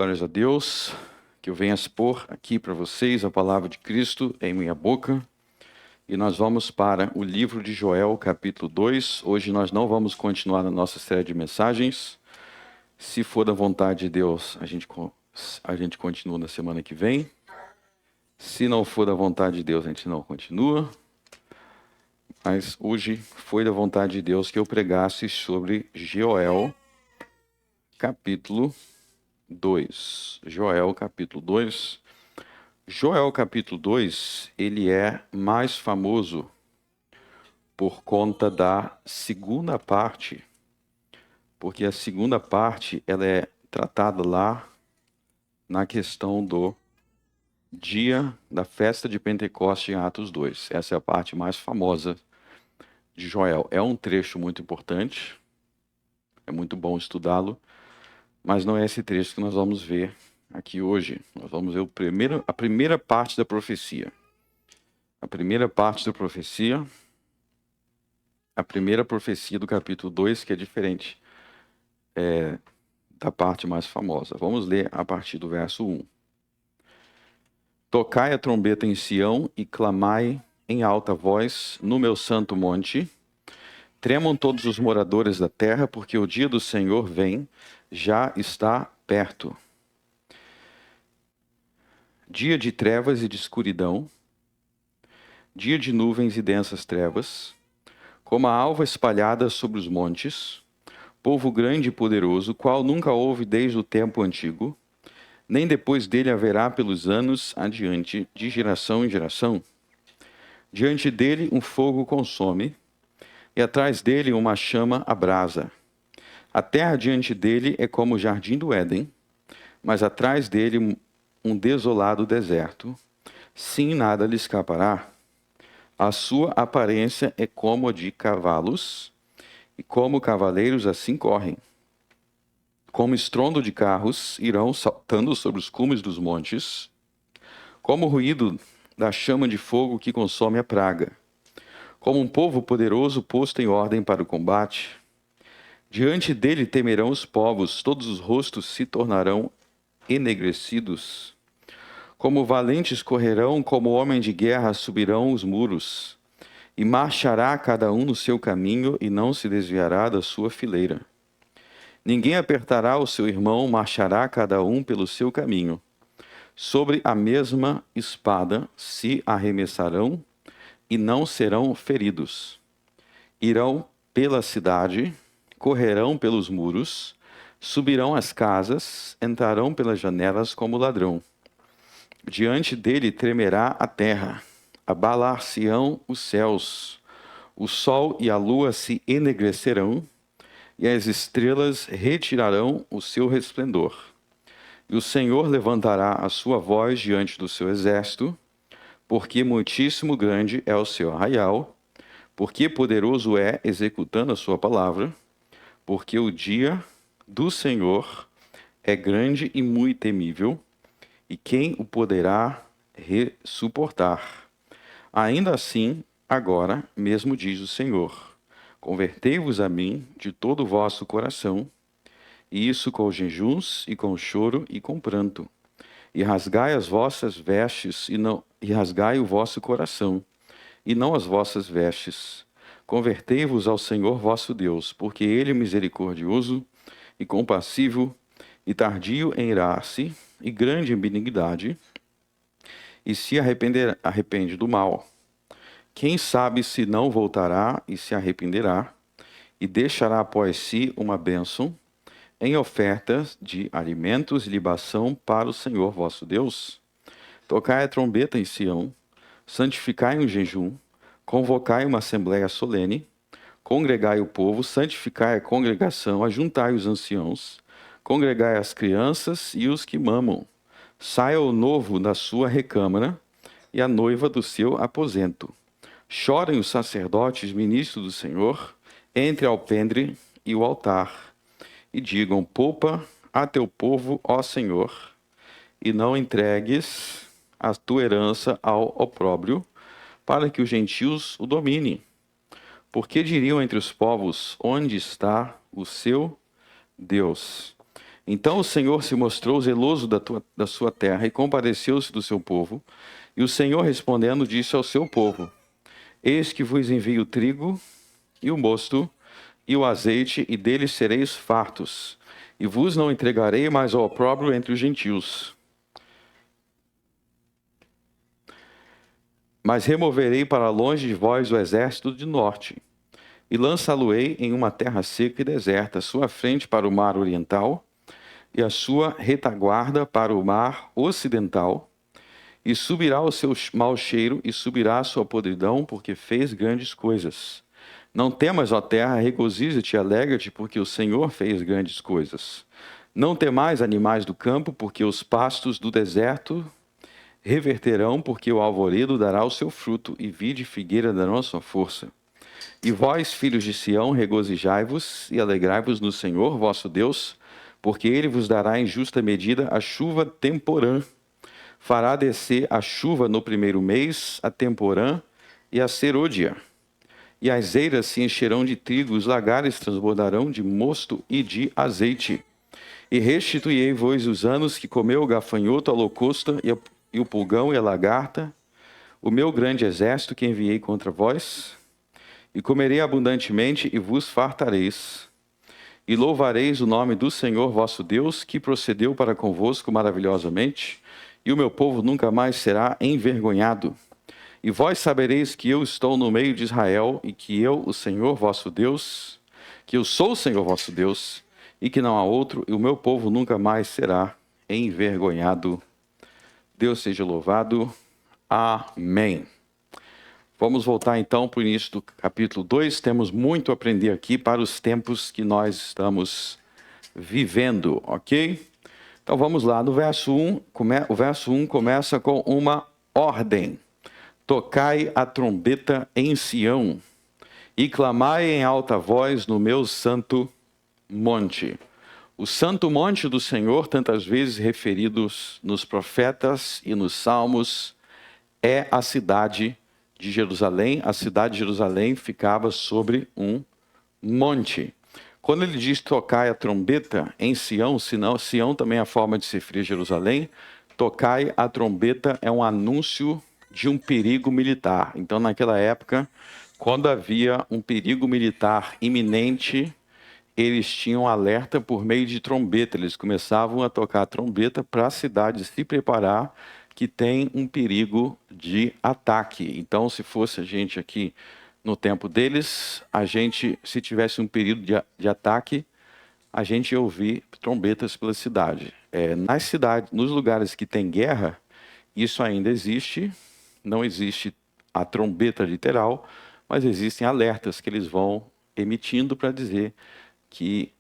Glórias a Deus, que eu venha expor aqui para vocês a palavra de Cristo em minha boca. E nós vamos para o livro de Joel, capítulo 2. Hoje nós não vamos continuar na nossa série de mensagens. Se for da vontade de Deus, a gente continua na semana que vem. Se não for da vontade de Deus, a gente não continua. Mas hoje foi da vontade de Deus que eu pregasse sobre Joel, capítulo 2. Joel, capítulo 2. Joel, capítulo 2, ele é mais famoso por conta da segunda parte, porque a segunda parte ela é tratada lá na questão do dia da festa de Pentecostes em Atos 2. Essa é a parte mais famosa de Joel. É um trecho muito importante, é muito bom estudá-lo, mas não é esse trecho que nós vamos ver aqui hoje. Nós vamos ver a primeira parte da profecia. A primeira profecia do capítulo 2, que é diferente da parte mais famosa. Vamos ler a partir do verso 1. Tocai a trombeta em Sião e clamai em alta voz no meu santo monte. Tremam todos os moradores da terra, porque o dia do Senhor vem, já está perto. Dia de trevas e de escuridão, dia de nuvens e densas trevas, como a alva espalhada sobre os montes, povo grande e poderoso, qual nunca houve desde o tempo antigo, nem depois dele haverá pelos anos adiante, de geração em geração. Diante dele um fogo consome, e atrás dele uma chama abrasa. A terra diante dele é como o jardim do Éden, mas atrás dele um desolado deserto. Sim, nada lhe escapará. A sua aparência é como a de cavalos, e como cavaleiros assim correm. Como estrondo de carros irão saltando sobre os cumes dos montes, como o ruído da chama de fogo que consome a praga. Como um povo poderoso posto em ordem para o combate. Diante dele temerão os povos, todos os rostos se tornarão enegrecidos. Como valentes correrão, como homem de guerra subirão os muros. E marchará cada um no seu caminho e não se desviará da sua fileira. Ninguém apertará o seu irmão, marchará cada um pelo seu caminho. Sobre a mesma espada se arremessarão e não serão feridos. Irão pela cidade, correrão pelos muros, subirão as casas, entrarão pelas janelas como ladrão. Diante dele tremerá a terra, abalar-se-ão os céus, o sol e a lua se enegrecerão, e as estrelas retirarão o seu resplendor. E o Senhor levantará a sua voz diante do seu exército, porque muitíssimo grande é o seu arraial, porque poderoso é executando a sua palavra, porque o dia do Senhor é grande e muito temível, e quem o poderá suportar? Ainda assim, agora mesmo diz o Senhor, convertei-vos a mim de todo o vosso coração, e isso com jejuns e com choro e com pranto, e rasgai as vossas vestes e rasgai o vosso coração, e não as vossas vestes. Convertei-vos ao Senhor vosso Deus, porque ele é misericordioso e compassivo, e tardio em irar-se, e grande em benignidade, e se arrepende do mal. Quem sabe se não voltará e se arrependerá, e deixará após si uma bênção, em ofertas de alimentos e libação para o Senhor vosso Deus? Tocai a trombeta em Sião, santificai um jejum, convocai uma assembléia solene, congregai o povo, santificai a congregação, ajuntai os anciãos, congregai as crianças e os que mamam. Saia o novo da sua recâmara e a noiva do seu aposento. Chorem os sacerdotes, ministros do Senhor, entre ao alpendre e o altar, e digam: poupa a teu povo, ó Senhor, e não entregues a tua herança ao opróbrio, para que os gentios o dominem. Porque diriam entre os povos: onde está o seu Deus? Então o Senhor se mostrou zeloso da sua terra e compadeceu-se do seu povo. E o Senhor respondendo disse ao seu povo: Eis que vos envio o trigo e o mosto e o azeite, e deles sereis fartos. E vos não entregarei mais ao opróbrio entre os gentios. Mas removerei para longe de vós o exército do norte, e lançá-lo-ei em uma terra seca e deserta, sua frente para o mar oriental, e a sua retaguarda para o mar ocidental, e subirá o seu mau cheiro, e subirá a sua podridão, porque fez grandes coisas. Não temas, ó terra, regozija-te e alegra-te, porque o Senhor fez grandes coisas. Não temais, animais do campo, porque os pastos do deserto reverterão, porque o alvoredo dará o seu fruto, e vide figueira darão a sua força. E vós, filhos de Sião, regozijai-vos e alegrai-vos no Senhor, vosso Deus, porque ele vos dará em justa medida a chuva temporã. Fará descer a chuva no primeiro mês, a temporã e a serôdia. E as eiras se encherão de trigo, os lagares transbordarão de mosto e de azeite. E restituirei-vos os anos que comeu o gafanhoto, a locusta e o pulgão e a lagarta, o meu grande exército que enviei contra vós, e comerei abundantemente e vos fartareis. E louvareis o nome do Senhor vosso Deus, que procedeu para convosco maravilhosamente, e o meu povo nunca mais será envergonhado. E vós sabereis que eu estou no meio de Israel, e que eu, o Senhor vosso Deus, que eu sou o Senhor vosso Deus, e que não há outro, e o meu povo nunca mais será envergonhado. Deus seja louvado. Amém. Vamos voltar então para o início do capítulo 2. Temos muito a aprender aqui para os tempos que nós estamos vivendo, ok? Então vamos lá, no verso 1, o verso 1 começa com uma ordem. Tocai a trombeta em Sião e clamai em alta voz no meu santo monte. O santo monte do Senhor, tantas vezes referidos nos profetas e nos salmos, é a cidade de Jerusalém. A cidade de Jerusalém ficava sobre um monte. Quando ele diz tocai a trombeta em Sião, Sião também é a forma de se referir a Jerusalém, tocai a trombeta é um anúncio de um perigo militar. Então, naquela época, quando havia um perigo militar iminente, eles tinham alerta por meio de trombeta. Eles começavam a tocar a trombeta para a cidade se preparar que tem um perigo de ataque. Então, se fosse a gente aqui no tempo deles, a gente, se tivesse um período de ataque, a gente ia ouvir trombetas pela cidade. Nas cidades, nos lugares que tem guerra, isso ainda existe. Não existe a trombeta literal, mas existem alertas que eles vão emitindo para dizer que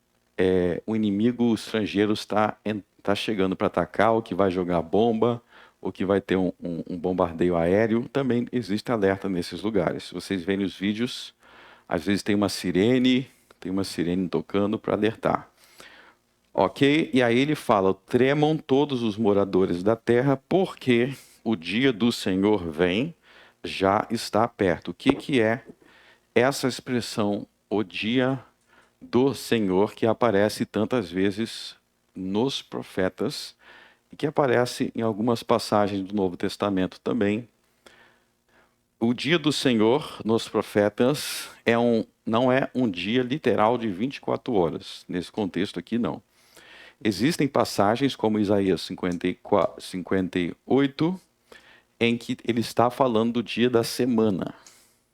o inimigo estrangeiro está chegando para atacar, ou que vai jogar bomba, ou que vai ter um bombardeio aéreo. Também existe alerta nesses lugares. Se vocês verem os vídeos, às vezes tem uma sirene tocando para alertar. Ok? E aí ele fala, tremam todos os moradores da terra, porque o dia do Senhor vem, já está perto. O que é essa expressão, o dia do Senhor, que aparece tantas vezes nos profetas e que aparece em algumas passagens do Novo Testamento também? O dia do Senhor nos profetas não é um dia literal de 24 horas. Nesse contexto aqui, não. Existem passagens como Isaías 58, em que ele está falando do dia da semana,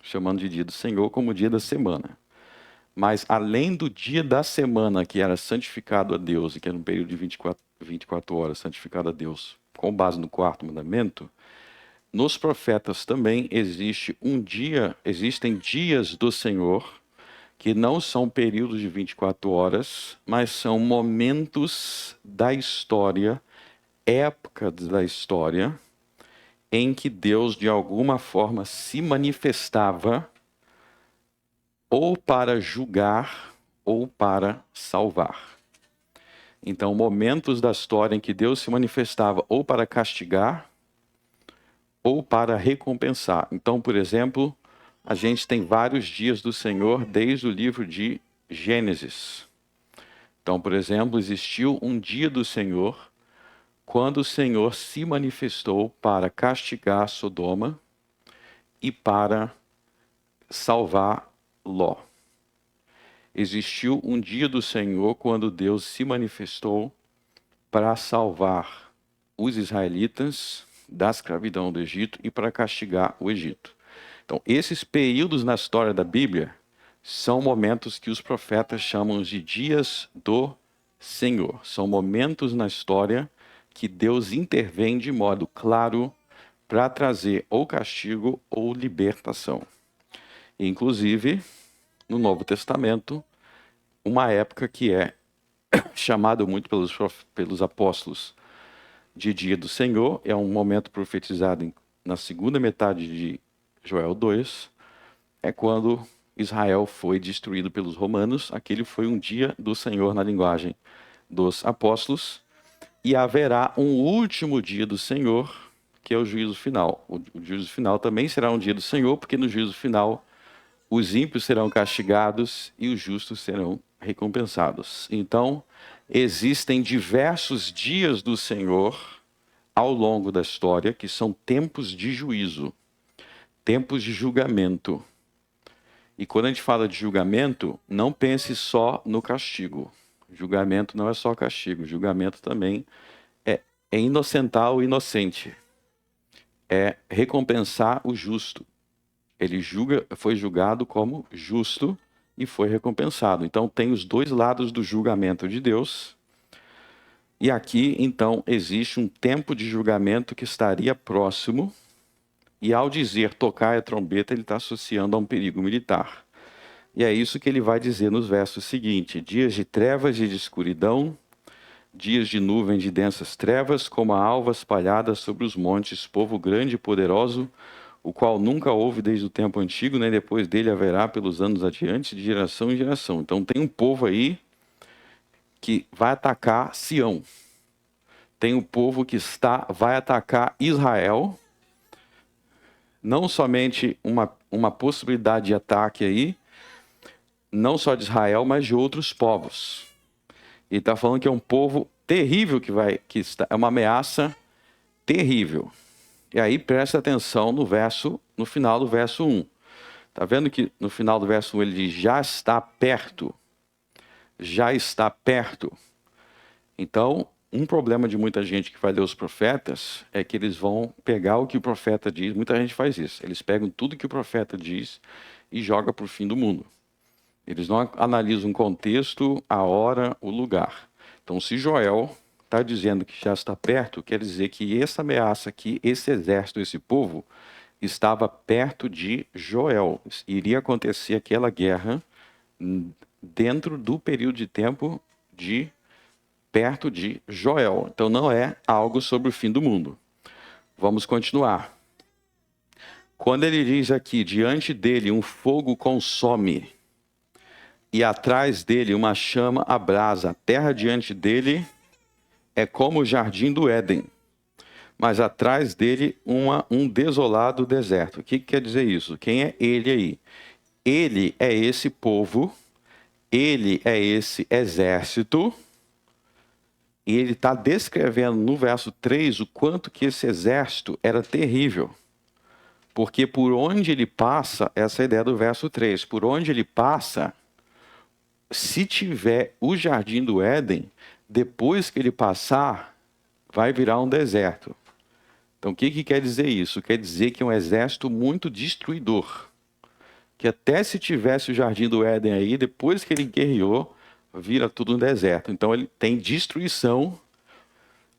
chamando de dia do Senhor como dia da semana. Mas além do dia da semana, que era santificado a Deus, e que era um período de 24 horas santificado a Deus, com base no quarto mandamento, nos profetas também existem dias do Senhor, que não são períodos de 24 horas, mas são momentos da história, épocas da história, em que Deus, de alguma forma, se manifestava ou para julgar ou para salvar. Então, momentos da história em que Deus se manifestava ou para castigar ou para recompensar. Então, por exemplo, a gente tem vários dias do Senhor desde o livro de Gênesis. Então, por exemplo, existiu um dia do Senhor, quando o Senhor se manifestou para castigar Sodoma e para salvar Ló. Existiu um dia do Senhor quando Deus se manifestou para salvar os israelitas da escravidão do Egito e para castigar o Egito. Então, esses períodos na história da Bíblia são momentos que os profetas chamam de dias do Senhor. São momentos na história que Deus intervém de modo claro para trazer ou castigo ou libertação. Inclusive, no Novo Testamento, uma época que é chamado muito pelos apóstolos de dia do Senhor, é um momento profetizado na segunda metade de Joel 2, é quando Israel foi destruído pelos romanos. Aquele foi um dia do Senhor na linguagem dos apóstolos, e haverá um último dia do Senhor, que é o juízo final. O juízo final também será um dia do Senhor, porque no juízo final os ímpios serão castigados e os justos serão recompensados. Então, existem diversos dias do Senhor ao longo da história que são tempos de juízo, tempos de julgamento. E quando a gente fala de julgamento, não pense só no castigo. Julgamento não é só castigo, julgamento também é inocentar o inocente, é recompensar o justo. Ele foi julgado como justo e foi recompensado. Então tem os dois lados do julgamento de Deus. E aqui, então, existe um tempo de julgamento que estaria próximo. E ao dizer tocar a trombeta, ele está associando a um perigo militar. E é isso que ele vai dizer nos versos seguintes: dias de trevas e de escuridão, dias de nuvem de densas trevas, como a alva espalhada sobre os montes, povo grande e poderoso, o qual nunca houve desde o tempo antigo, nem depois dele haverá pelos anos adiante, de geração em geração. Então tem um povo aí que vai atacar Sião. Tem um povo que vai atacar Israel. Não somente uma possibilidade de ataque aí, não só de Israel, mas de outros povos. Ele está falando que é um povo terrível é uma ameaça terrível. E aí presta atenção no final do verso 1. Está vendo que no final do verso 1 ele diz, já está perto. Já está perto. Então, um problema de muita gente que vai ler os profetas é que eles vão pegar o que o profeta diz. Muita gente faz isso. Eles pegam tudo que o profeta diz e jogam para o fim do mundo. Eles não analisam o contexto, a hora, o lugar. Então, se Joel está dizendo que já está perto, quer dizer que essa ameaça aqui, esse exército, esse povo, estava perto de Joel. Iria acontecer aquela guerra dentro do período de tempo perto de Joel. Então não é algo sobre o fim do mundo. Vamos continuar. Quando ele diz aqui, diante dele um fogo consome, e atrás dele uma chama abrasa, a terra diante dele é como o jardim do Éden, mas atrás dele um desolado deserto. O que quer dizer isso? Quem é ele aí? Ele é esse povo, ele é esse exército, e ele está descrevendo no verso 3 o quanto que esse exército era terrível. Porque por onde ele passa, essa é a ideia do verso 3, por onde ele passa, se tiver o jardim do Éden, depois que ele passar, vai virar um deserto. Então o que quer dizer isso? Quer dizer que é um exército muito destruidor. Que até se tivesse o jardim do Éden aí, depois que ele guerreou, vira tudo um deserto. Então ele tem destruição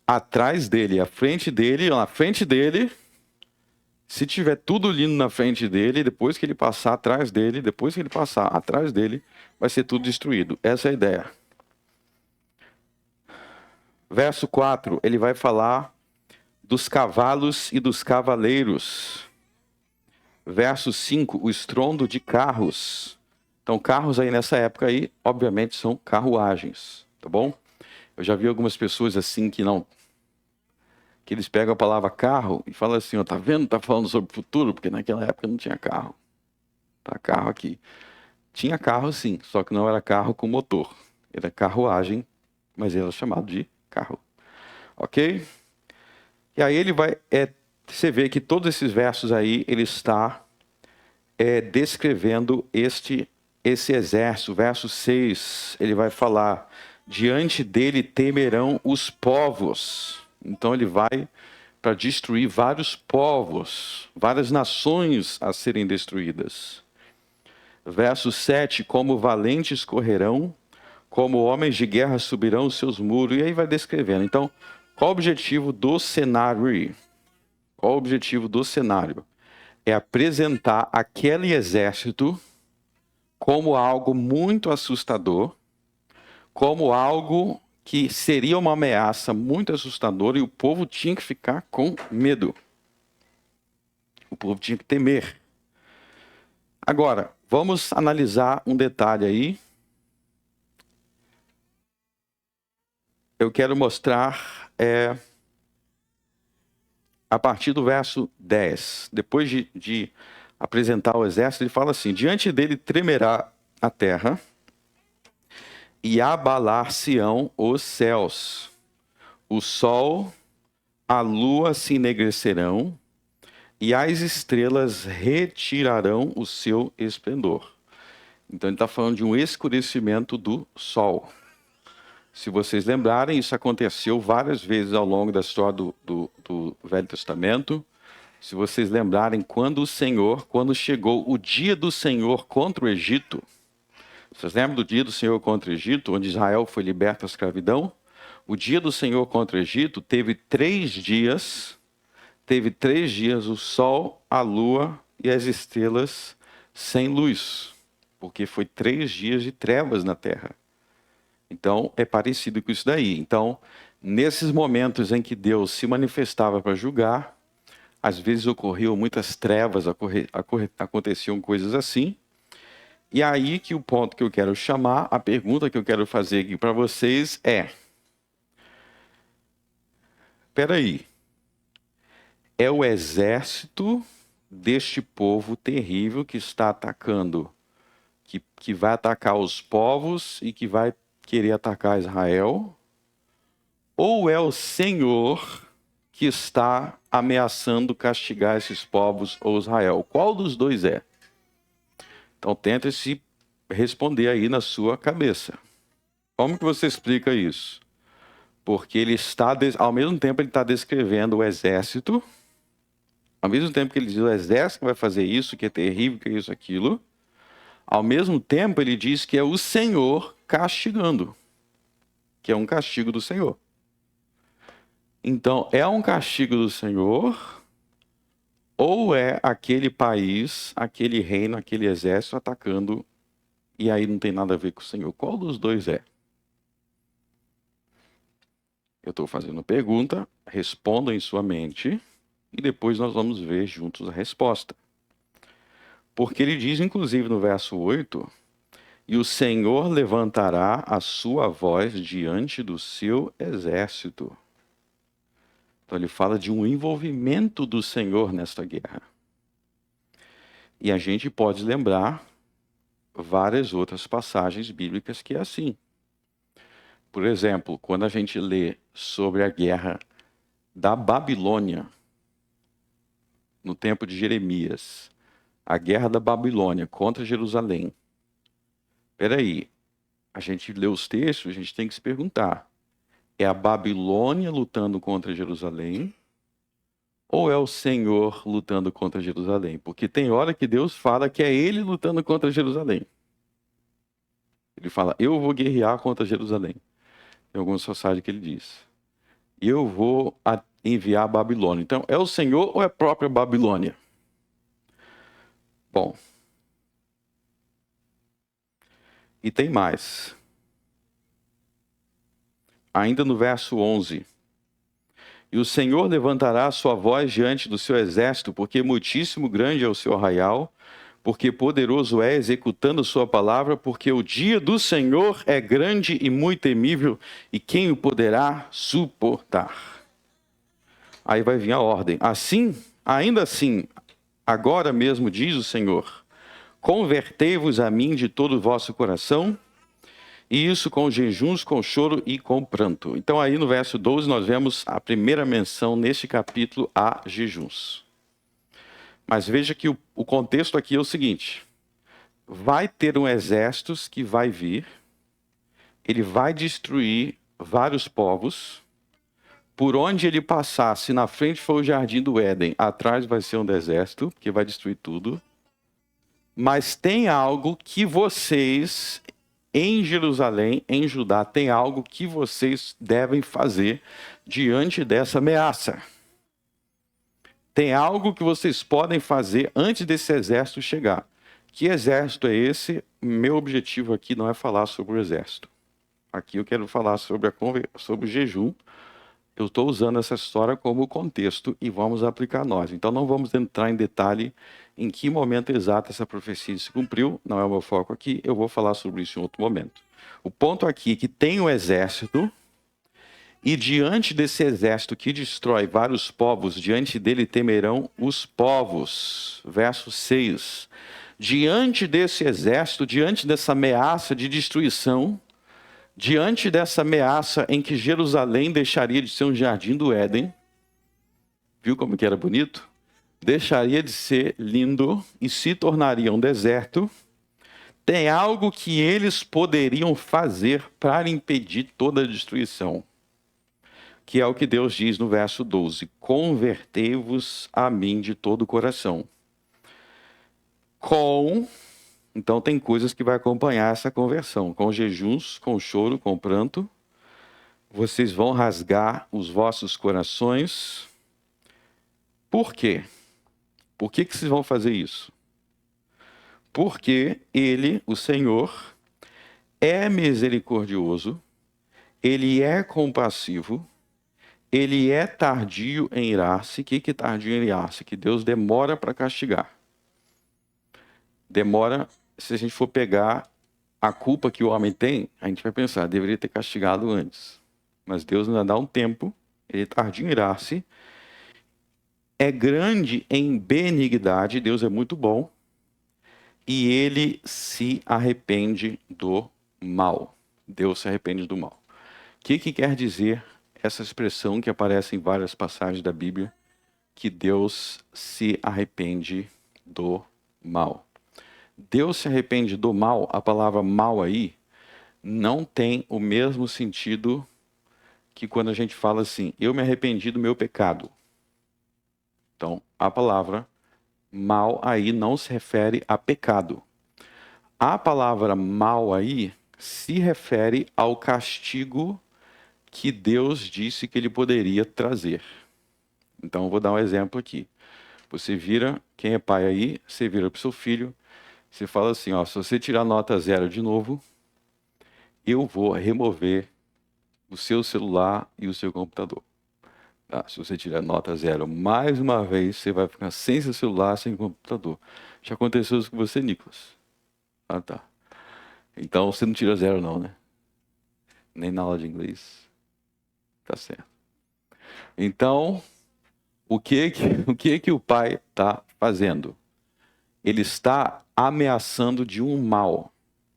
atrás dele, à frente dele, na frente dele. Se tiver tudo lindo na frente dele, depois que ele passar atrás dele, depois que ele passar atrás dele, vai ser tudo destruído. Essa é a ideia. Verso 4, ele vai falar dos cavalos e dos cavaleiros. Verso 5, o estrondo de carros. Então, carros aí nessa época aí, obviamente, são carruagens, tá bom? Eu já vi algumas pessoas assim que eles pegam a palavra carro e falam assim, ó, tá vendo? Tá falando sobre o futuro, porque naquela época não tinha carro. Tá carro aqui. Tinha carro sim, só que não era carro com motor. Era carruagem, mas ele era chamado de carro. Ok? E aí ele vai... você vê que todos esses versos aí, ele está descrevendo esse exército. Verso 6, ele vai falar: diante dele temerão os povos. Então ele vai para destruir vários povos, várias nações a serem destruídas. Verso 7, como valentes correrão, como homens de guerra subirão os seus muros. E aí vai descrevendo. Então, qual o objetivo do cenário? Qual o objetivo do cenário? É apresentar aquele exército como algo muito assustador, como algo que seria uma ameaça muito assustadora, e o povo tinha que ficar com medo. O povo tinha que temer. Agora, vamos analisar um detalhe aí. Eu quero mostrar a partir do verso 10. Depois de apresentar o exército, ele fala assim: diante dele tremerá a terra e abalar-se-ão os céus. O sol, a lua se enegrecerão e as estrelas retirarão o seu esplendor. Então ele está falando de um escurecimento do sol. Se vocês lembrarem, isso aconteceu várias vezes ao longo da história do Velho Testamento. Se vocês lembrarem, quando chegou o dia do Senhor contra o Egito, vocês lembram do dia do Senhor contra o Egito, onde Israel foi liberto da escravidão? O dia do Senhor contra o Egito teve 3 dias, o sol, a lua e as estrelas sem luz, porque foi 3 dias de trevas na terra. Então, é parecido com isso daí. Então, nesses momentos em que Deus se manifestava para julgar, às vezes ocorriam muitas trevas, aconteciam coisas assim. E aí que o ponto que eu quero chamar, a pergunta que eu quero fazer aqui para vocês é: espera aí, é o exército deste povo terrível que está atacando, que vai atacar os povos e que vai querer atacar Israel? Ou é o Senhor que está ameaçando castigar esses povos ou Israel? Qual dos dois é? Então tenta se responder aí na sua cabeça. Como que você explica isso? Porque ele está, ao mesmo tempo ele está descrevendo o exército, ao mesmo tempo que ele diz o exército que vai fazer isso, que é terrível, que é isso, aquilo, ao mesmo tempo ele diz que é o Senhor castigando, que é um castigo do Senhor. Então, é um castigo do Senhor, ou é aquele país, aquele reino, aquele exército atacando, e aí não tem nada a ver com o Senhor? Qual dos dois é? Eu estou fazendo pergunta, respondam em sua mente, e depois nós vamos ver juntos a resposta. Porque ele diz, inclusive, no verso 8, e o Senhor levantará a sua voz diante do seu exército. Então ele fala de um envolvimento do Senhor nesta guerra. E a gente pode lembrar várias outras passagens bíblicas que é assim. Por exemplo, quando a gente lê sobre a guerra da Babilônia, no tempo de Jeremias, a guerra da Babilônia contra Jerusalém. Espera aí, a gente lê os textos, a gente tem que se perguntar: é a Babilônia lutando contra Jerusalém? Ou é o Senhor lutando contra Jerusalém? Porque tem hora que Deus fala que é Ele lutando contra Jerusalém. Ele fala: eu vou guerrear contra Jerusalém. Tem algumas passagens que ele diz: eu vou enviar a Babilônia. Então, é o Senhor ou é a própria Babilônia? Bom. E tem mais. Ainda no verso 11. E o Senhor levantará a sua voz diante do seu exército, porque muitíssimo grande é o seu arraial, porque poderoso é executando sua palavra, porque o dia do Senhor é grande e muito temível, e quem o poderá suportar? Aí vai vir a ordem. Assim, ainda assim, agora mesmo diz o Senhor: convertei-vos a mim de todo o vosso coração, E isso com jejuns, com choro e com pranto. Então aí no verso 12 nós vemos a primeira menção neste capítulo a jejuns. Mas veja que o contexto aqui é o seguinte: vai ter um exército que vai vir, ele vai destruir vários povos. Por onde ele passar, se na frente for o jardim do Éden, atrás vai ser um deserto, que vai destruir tudo. Mas tem algo que vocês, em Jerusalém, em Judá, tem algo que vocês devem fazer diante dessa ameaça. Tem algo que vocês podem fazer antes desse exército chegar. Que exército é esse? Meu objetivo aqui não é falar sobre o exército. Aqui eu quero falar sobre o jejum. Eu estou usando essa história como contexto e vamos aplicar nós. Então não vamos entrar em detalhe em que momento exato essa profecia se cumpriu, não é o meu foco aqui, eu vou falar sobre isso em outro momento. O ponto aqui é que tem um exército, e diante desse exército que destrói vários povos, diante dele temerão os povos. Verso 6. Diante desse exército, diante dessa ameaça de destruição, diante dessa ameaça em que Jerusalém deixaria de ser um jardim do Éden, viu como que era bonito? Deixaria de ser lindo e se tornaria um deserto. Tem algo que eles poderiam fazer para impedir toda a destruição, que é o que Deus diz no verso 12: convertei-vos a mim de todo o coração. Então tem coisas que vai acompanhar essa conversão, com jejuns, com choro, com pranto. Vocês vão rasgar os vossos corações. Por quê? Por que vocês vão fazer isso? Porque Ele, o Senhor, é misericordioso, Ele é compassivo, Ele é tardio em irar-se. O que é tardio em irar-se? Que Deus demora para castigar. Demora, se a gente for pegar a culpa que o homem tem, a gente vai pensar, deveria ter castigado antes. Mas Deus ainda dá um tempo, Ele é tardio em irar-se, é grande em benignidade, Deus é muito bom, e Ele se arrepende do mal. Deus se arrepende do mal. O que quer dizer essa expressão que aparece em várias passagens da Bíblia, que Deus se arrepende do mal? Deus se arrepende do mal, a palavra mal aí, não tem o mesmo sentido que quando a gente fala assim, eu me arrependi do meu pecado. Então, a palavra mal aí não se refere a pecado. A palavra mal aí se refere ao castigo que Deus disse que ele poderia trazer. Então, eu vou dar um exemplo aqui. Você vira, quem é pai aí, você vira para o seu filho, você fala assim, ó, se você tirar nota 0 de novo, eu vou remover o seu celular e o seu computador. Tá? Se você tirar nota 0 mais uma vez, você vai ficar sem seu celular, sem computador. Já aconteceu isso com você, Nicolas? Ah, tá. Então você não tira 0 não, né? Nem na aula de inglês. Tá certo. Então, o que o pai está fazendo? Ele está ameaçando de um mal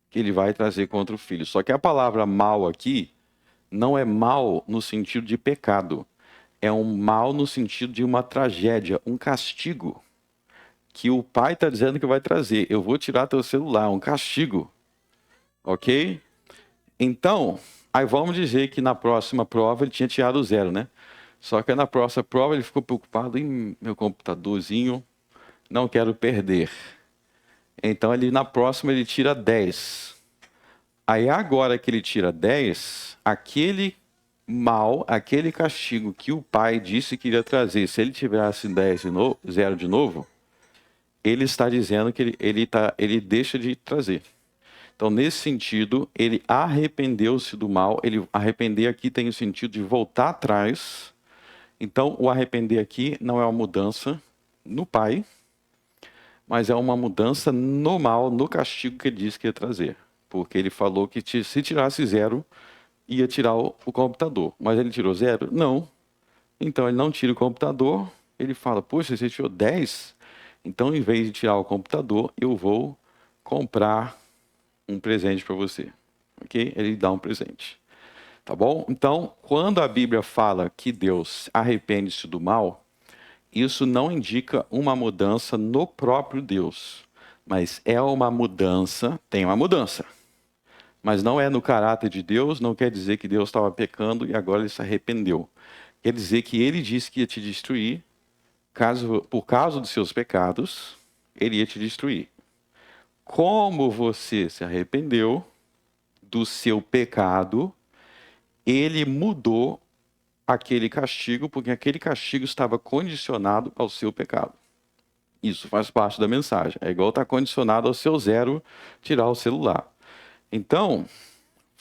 que ele vai trazer contra o filho. Só que a palavra mal aqui não é mal no sentido de pecado. É um mal no sentido de uma tragédia, um castigo que o pai está dizendo que vai trazer. Eu vou tirar teu celular, um castigo. Ok? Então, aí vamos dizer que na próxima prova ele tinha tirado 0, né? Só que na próxima prova ele ficou preocupado em meu computadorzinho, não quero perder. Então na próxima ele tira 10. Aí agora que ele tira 10, aquele mal, aquele castigo que o pai disse que iria trazer, se ele tivesse 10 de novo, 0 de novo, ele está dizendo que ele deixa de trazer. Então, nesse sentido, ele arrependeu-se do mal. Ele arrepender aqui tem o sentido de voltar atrás. Então, o arrepender aqui não é uma mudança no pai, mas é uma mudança no mal, no castigo que ele disse que ia trazer. Porque ele falou que se tirasse 0, ia tirar o computador. Mas ele tirou 0? Não. Então, ele não tira o computador. Ele fala, poxa, você tirou 10? Então, em vez de tirar o computador, eu vou comprar um presente para você. ok? Ele dá um presente. Tá bom? Então, quando a Bíblia fala que Deus arrepende-se do mal, isso não indica uma mudança no próprio Deus, mas é uma mudança, tem uma mudança. Mas não é no caráter de Deus, não quer dizer que Deus estava pecando e agora ele se arrependeu. Quer dizer que ele disse que ia te destruir, por causa dos seus pecados, ele ia te destruir. Como você se arrependeu do seu pecado, ele mudou aquele castigo, porque aquele castigo estava condicionado ao seu pecado. Isso faz parte da mensagem. É igual estar condicionado ao seu zero tirar o celular. Então,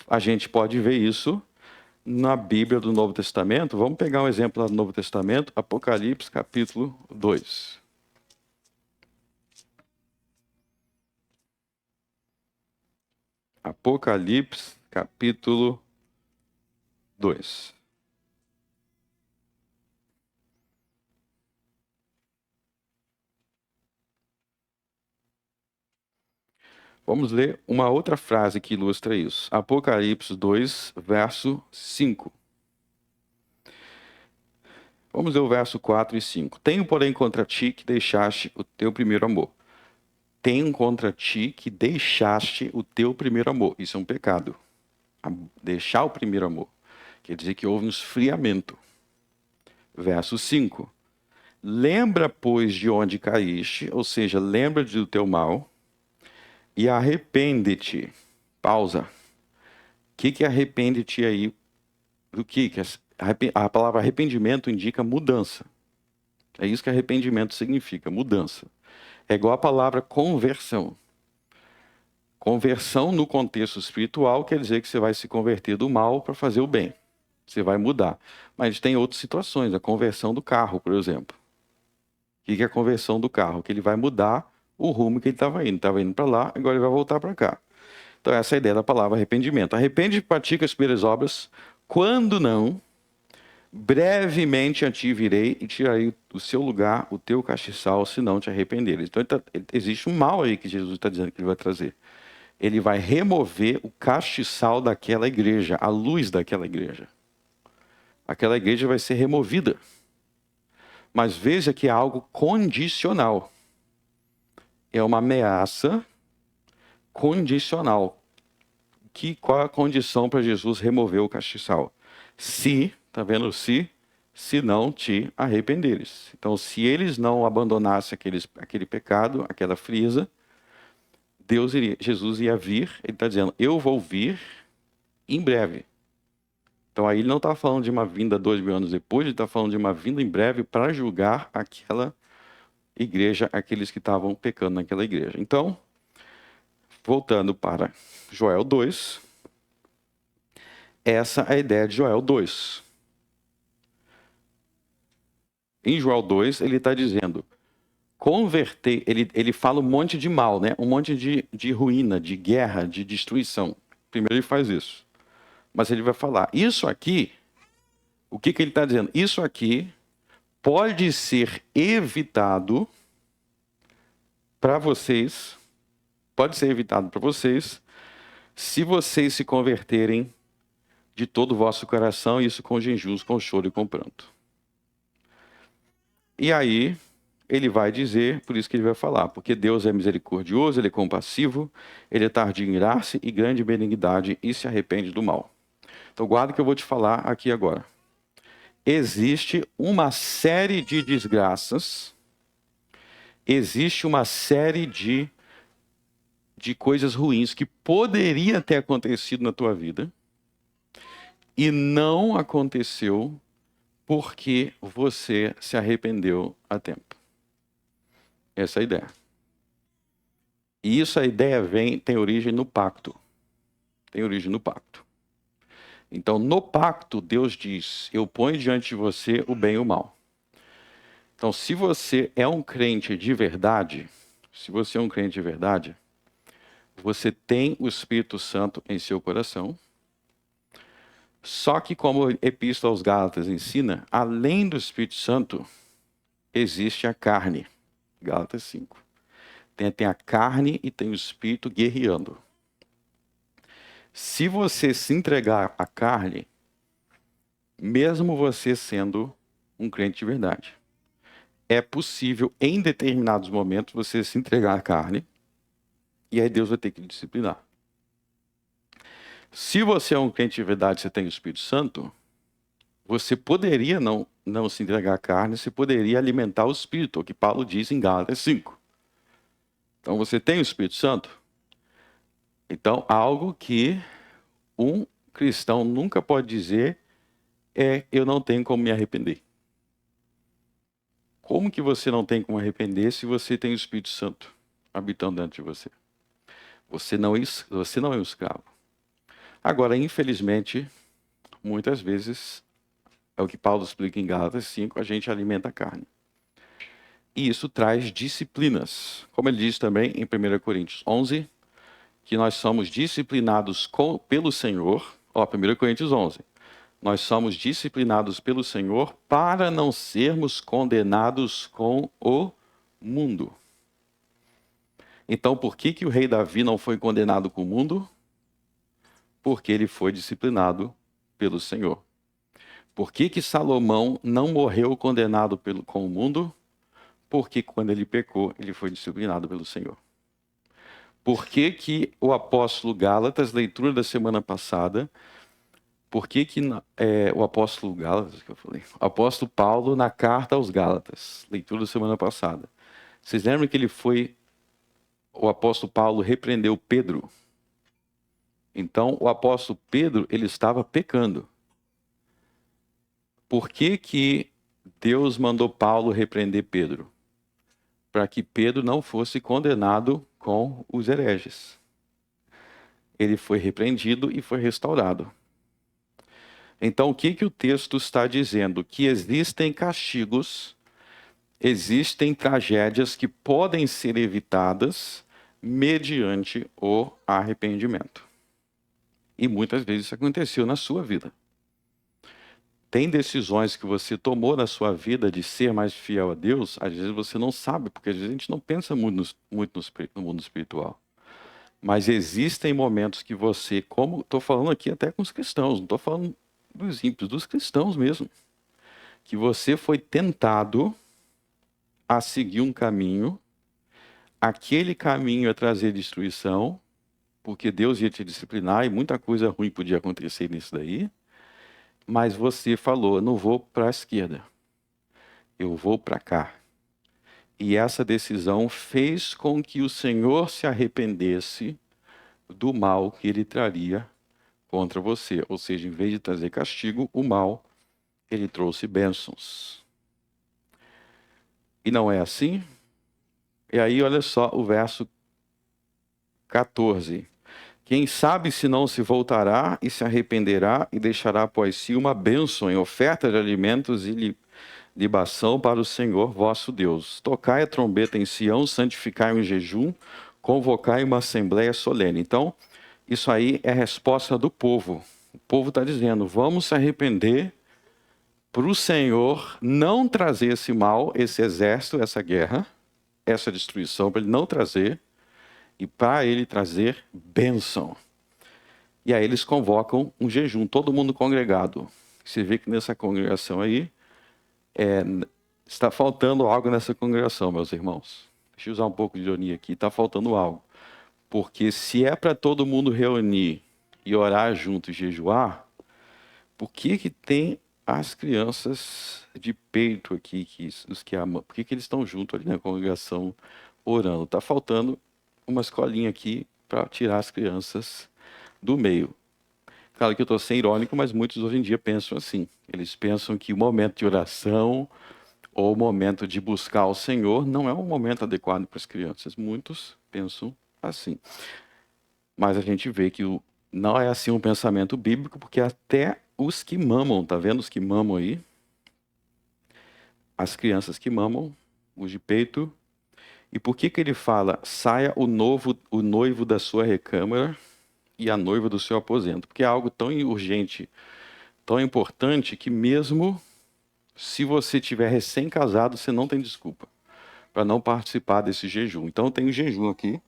a gente pode ver isso na Bíblia do Novo Testamento. Vamos pegar um exemplo lá do Novo Testamento, Apocalipse, capítulo 2. Apocalipse, capítulo 2. Vamos ler uma outra frase que ilustra isso. Apocalipse 2, verso 5. Vamos ler o verso 4 e 5. Tenho, porém, contra ti que deixaste o teu primeiro amor. Tenho contra ti que deixaste o teu primeiro amor. Isso é um pecado. Deixar o primeiro amor. Quer dizer que houve um esfriamento. Verso 5. Lembra, pois, de onde caíste, ou seja, lembra do teu mal, e arrepende-te. Pausa. O que é arrepende-te aí? Do que? A palavra arrependimento indica mudança. É isso que arrependimento significa, mudança. É igual a palavra conversão. Conversão no contexto espiritual quer dizer que você vai se converter do mal para fazer o bem. Você vai mudar. Mas tem outras situações, a conversão do carro, por exemplo. O que é a conversão do carro? Que ele vai mudar o rumo que ele estava indo. Estava indo para lá, agora ele vai voltar para cá. Então essa é a ideia da palavra arrependimento. Arrepende e pratica as primeiras obras, quando não, brevemente a ti virei e tirarei do seu lugar o teu castiçal, se não te arrependeres. Então existe um mal aí que Jesus está dizendo que ele vai trazer. Ele vai remover o castiçal daquela igreja, a luz daquela igreja. Aquela igreja vai ser removida. Mas veja que é algo condicional. É uma ameaça condicional. Qual é a condição para Jesus remover o castiçal? Se, tá vendo? Se não te arrependeres. Então, se eles não abandonassem aquele pecado, aquela frieza, Jesus ia vir, ele está dizendo, eu vou vir em breve. Então aí ele não está falando de uma vinda 2000 anos depois, ele está falando de uma vinda em breve para julgar aquela igreja, aqueles que estavam pecando naquela igreja. Então, voltando para Joel 2, essa é a ideia de Joel 2. Em Joel 2, ele está dizendo, converter, ele fala um monte de mal, né? Um monte de ruína, de guerra, de destruição. Primeiro ele faz isso. Mas ele vai falar, isso aqui, o que ele está dizendo? Isso aqui pode ser evitado para vocês, pode ser evitado para vocês, se vocês se converterem de todo o vosso coração, isso com jejuns, com choro e com pranto. E aí, ele vai dizer, por isso que ele vai falar, porque Deus é misericordioso, ele é compassivo, ele é tardio em irar-se e grande benignidade e se arrepende do mal. Então guarda que eu vou te falar aqui agora. Existe uma série de desgraças, existe uma série de coisas ruins que poderia ter acontecido na tua vida e não aconteceu porque você se arrependeu a tempo. Essa é a ideia. E isso, a ideia tem origem no pacto. Tem origem no pacto. Então, no pacto, Deus diz, eu ponho diante de você o bem e o mal. Então, se você é um crente de verdade, você tem o Espírito Santo em seu coração. Só que, como a Epístola aos Gálatas ensina, além do Espírito Santo, existe a carne. Gálatas 5. Tem a carne e tem o Espírito guerreando. Se você se entregar à carne, mesmo você sendo um crente de verdade, é possível, em determinados momentos, você se entregar à carne, e aí Deus vai ter que lhe disciplinar. Se você é um crente de verdade, você tem o Espírito Santo, você poderia não se entregar à carne, você poderia alimentar o Espírito, o que Paulo diz em Gálatas 5. Então você tem o Espírito Santo? Então, algo que um cristão nunca pode dizer é: eu não tenho como me arrepender. Como que você não tem como arrepender se você tem o Espírito Santo habitando dentro de você? Você não é um escravo. Agora, infelizmente, muitas vezes, é o que Paulo explica em Gálatas 5, a gente alimenta a carne. E isso traz disciplinas. Como ele diz também em 1 Coríntios 11, que nós somos disciplinados pelo Senhor. 1 Coríntios 11. Nós somos disciplinados pelo Senhor para não sermos condenados com o mundo. Então, por que o rei Davi não foi condenado com o mundo? Porque ele foi disciplinado pelo Senhor. Por que Salomão não morreu condenado com o mundo? Porque quando ele pecou, ele foi disciplinado pelo Senhor. Por que o apóstolo Gálatas, leitura da semana passada, o apóstolo Gálatas, que eu falei, o apóstolo Paulo na carta aos Gálatas, leitura da semana passada. Vocês lembram que o apóstolo Paulo repreendeu Pedro? Então, o apóstolo Pedro, ele estava pecando. Por que Deus mandou Paulo repreender Pedro? Para que Pedro não fosse condenado com os hereges. Ele foi repreendido e foi restaurado. Então, o que o texto está dizendo? Que existem castigos, existem tragédias que podem ser evitadas mediante o arrependimento. E muitas vezes isso aconteceu na sua vida. Tem decisões que você tomou na sua vida de ser mais fiel a Deus, às vezes você não sabe, porque às vezes a gente não pensa muito no mundo espiritual. Mas existem momentos que você, como estou falando aqui até com os cristãos, não estou falando dos ímpios, dos cristãos mesmo, que você foi tentado a seguir um caminho, aquele caminho ia trazer destruição, porque Deus ia te disciplinar e muita coisa ruim podia acontecer nisso daí, mas você falou: não vou para a esquerda, eu vou para cá. E essa decisão fez com que o Senhor se arrependesse do mal que ele traria contra você. Ou seja, em vez de trazer castigo, o mal, ele trouxe bênçãos. E não é assim? E aí, olha só o verso 14. Quem sabe se não se voltará e se arrependerá e deixará após si uma bênção em oferta de alimentos e libação para o Senhor vosso Deus. Tocai a trombeta em Sião, santificai um jejum, convocai uma assembleia solene. Então, isso aí é a resposta do povo. O povo está dizendo: vamos se arrepender para o Senhor não trazer esse mal, esse exército, essa guerra, essa destruição, para ele não trazer, e para ele trazer bênção. E aí eles convocam um jejum, todo mundo congregado. Você vê que nessa congregação aí, está faltando algo nessa congregação, meus irmãos. Deixa eu usar um pouco de ironia aqui, está faltando algo. Porque se é para todo mundo reunir e orar junto e jejuar, por que tem as crianças de peito aqui, os que amam, por que eles estão juntos ali na congregação orando? Está faltando uma escolinha aqui para tirar as crianças do meio. Claro que eu estou sendo irônico, mas muitos hoje em dia pensam assim. Eles pensam que o momento de oração ou o momento de buscar o Senhor não é um momento adequado para as crianças. Muitos pensam assim. Mas a gente vê que não é assim um pensamento bíblico, porque até os que mamam, tá vendo os que mamam aí? As crianças que mamam, os de peito. E por que ele fala: saia o noivo da sua recâmara e a noiva do seu aposento? Porque é algo tão urgente, tão importante, que mesmo se você tiver recém-casado, você não tem desculpa para não participar desse jejum. Então tem o jejum aqui.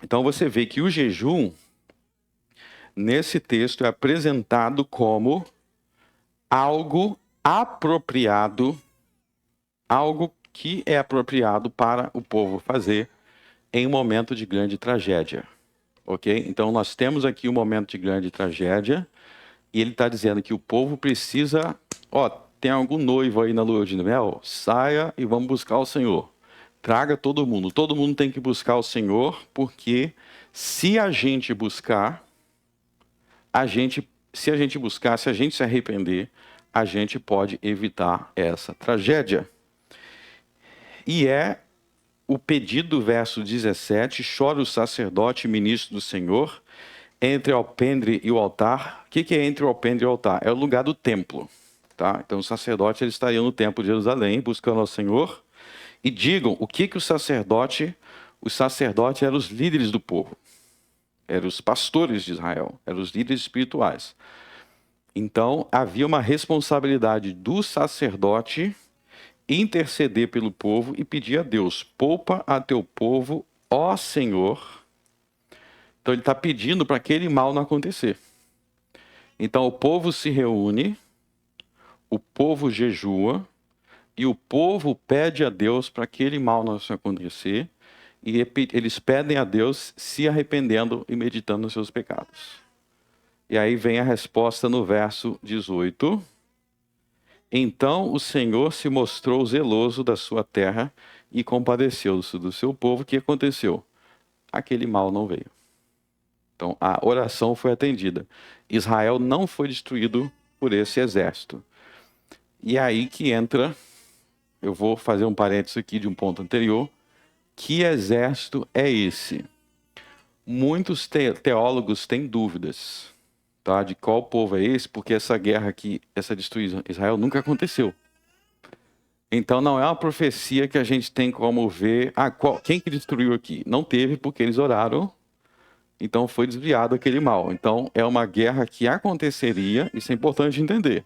Então você vê que o jejum nesse texto é apresentado como algo apropriado, algo que é apropriado para o povo fazer em um momento de grande tragédia, ok? Então nós temos aqui um momento de grande tragédia e ele está dizendo que o povo precisa, tem algum noivo aí na lua de mel? Saia e vamos buscar o Senhor. Traga todo mundo tem que buscar o Senhor, porque se a gente buscar, se a gente se arrepender, a gente pode evitar essa tragédia. E é o pedido do verso 17, chora o sacerdote ministro do Senhor, entre o alpendre e o altar. O que é entre o alpendre e o altar? É o lugar do templo. Tá? Então o sacerdote ele estaria no templo de Jerusalém, buscando ao Senhor. E digam, o que os sacerdotes eram os líderes do povo. Eram os pastores de Israel, eram os líderes espirituais. Então havia uma responsabilidade do sacerdote interceder pelo povo e pedir a Deus: poupa a teu povo, ó Senhor. Então ele está pedindo para aquele mal não acontecer. Então o povo se reúne, o povo jejua e o povo pede a Deus para aquele mal não acontecer, e eles pedem a Deus se arrependendo e meditando nos seus pecados. E aí vem a resposta no verso 18. Então o Senhor se mostrou zeloso da sua terra e compadeceu-se do seu povo. O que aconteceu? Aquele mal não veio. Então a oração foi atendida. Israel não foi destruído por esse exército. E é aí que entra, eu vou fazer um parênteses aqui de um ponto anterior. Que exército é esse? Muitos teólogos têm dúvidas, tá, de qual povo é esse, porque essa guerra aqui, essa destruição de Israel nunca aconteceu. Então não é uma profecia que a gente tem como ver, quem que destruiu aqui? Não teve, porque eles oraram, então foi desviado aquele mal. Então é uma guerra que aconteceria, isso é importante entender.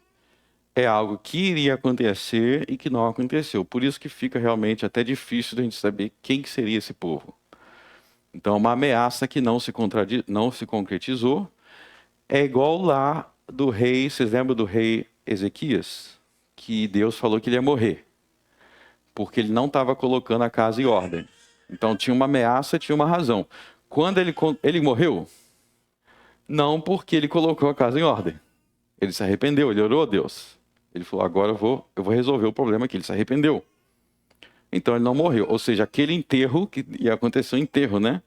É algo que iria acontecer e que não aconteceu. Por isso que fica realmente até difícil de a gente saber quem que seria esse povo. Então, uma ameaça que não se concretizou. É igual lá do rei, vocês lembram do rei Ezequias? Que Deus falou que ele ia morrer, porque ele não estava colocando a casa em ordem. Então tinha uma ameaça, tinha uma razão. Quando ele morreu, não porque ele colocou a casa em ordem. Ele se arrependeu, ele orou a Deus. Ele falou: agora eu vou resolver o problema aqui. Ele se arrependeu. Então ele não morreu. Ou seja, aquele enterro, que ia acontecer o enterro, né?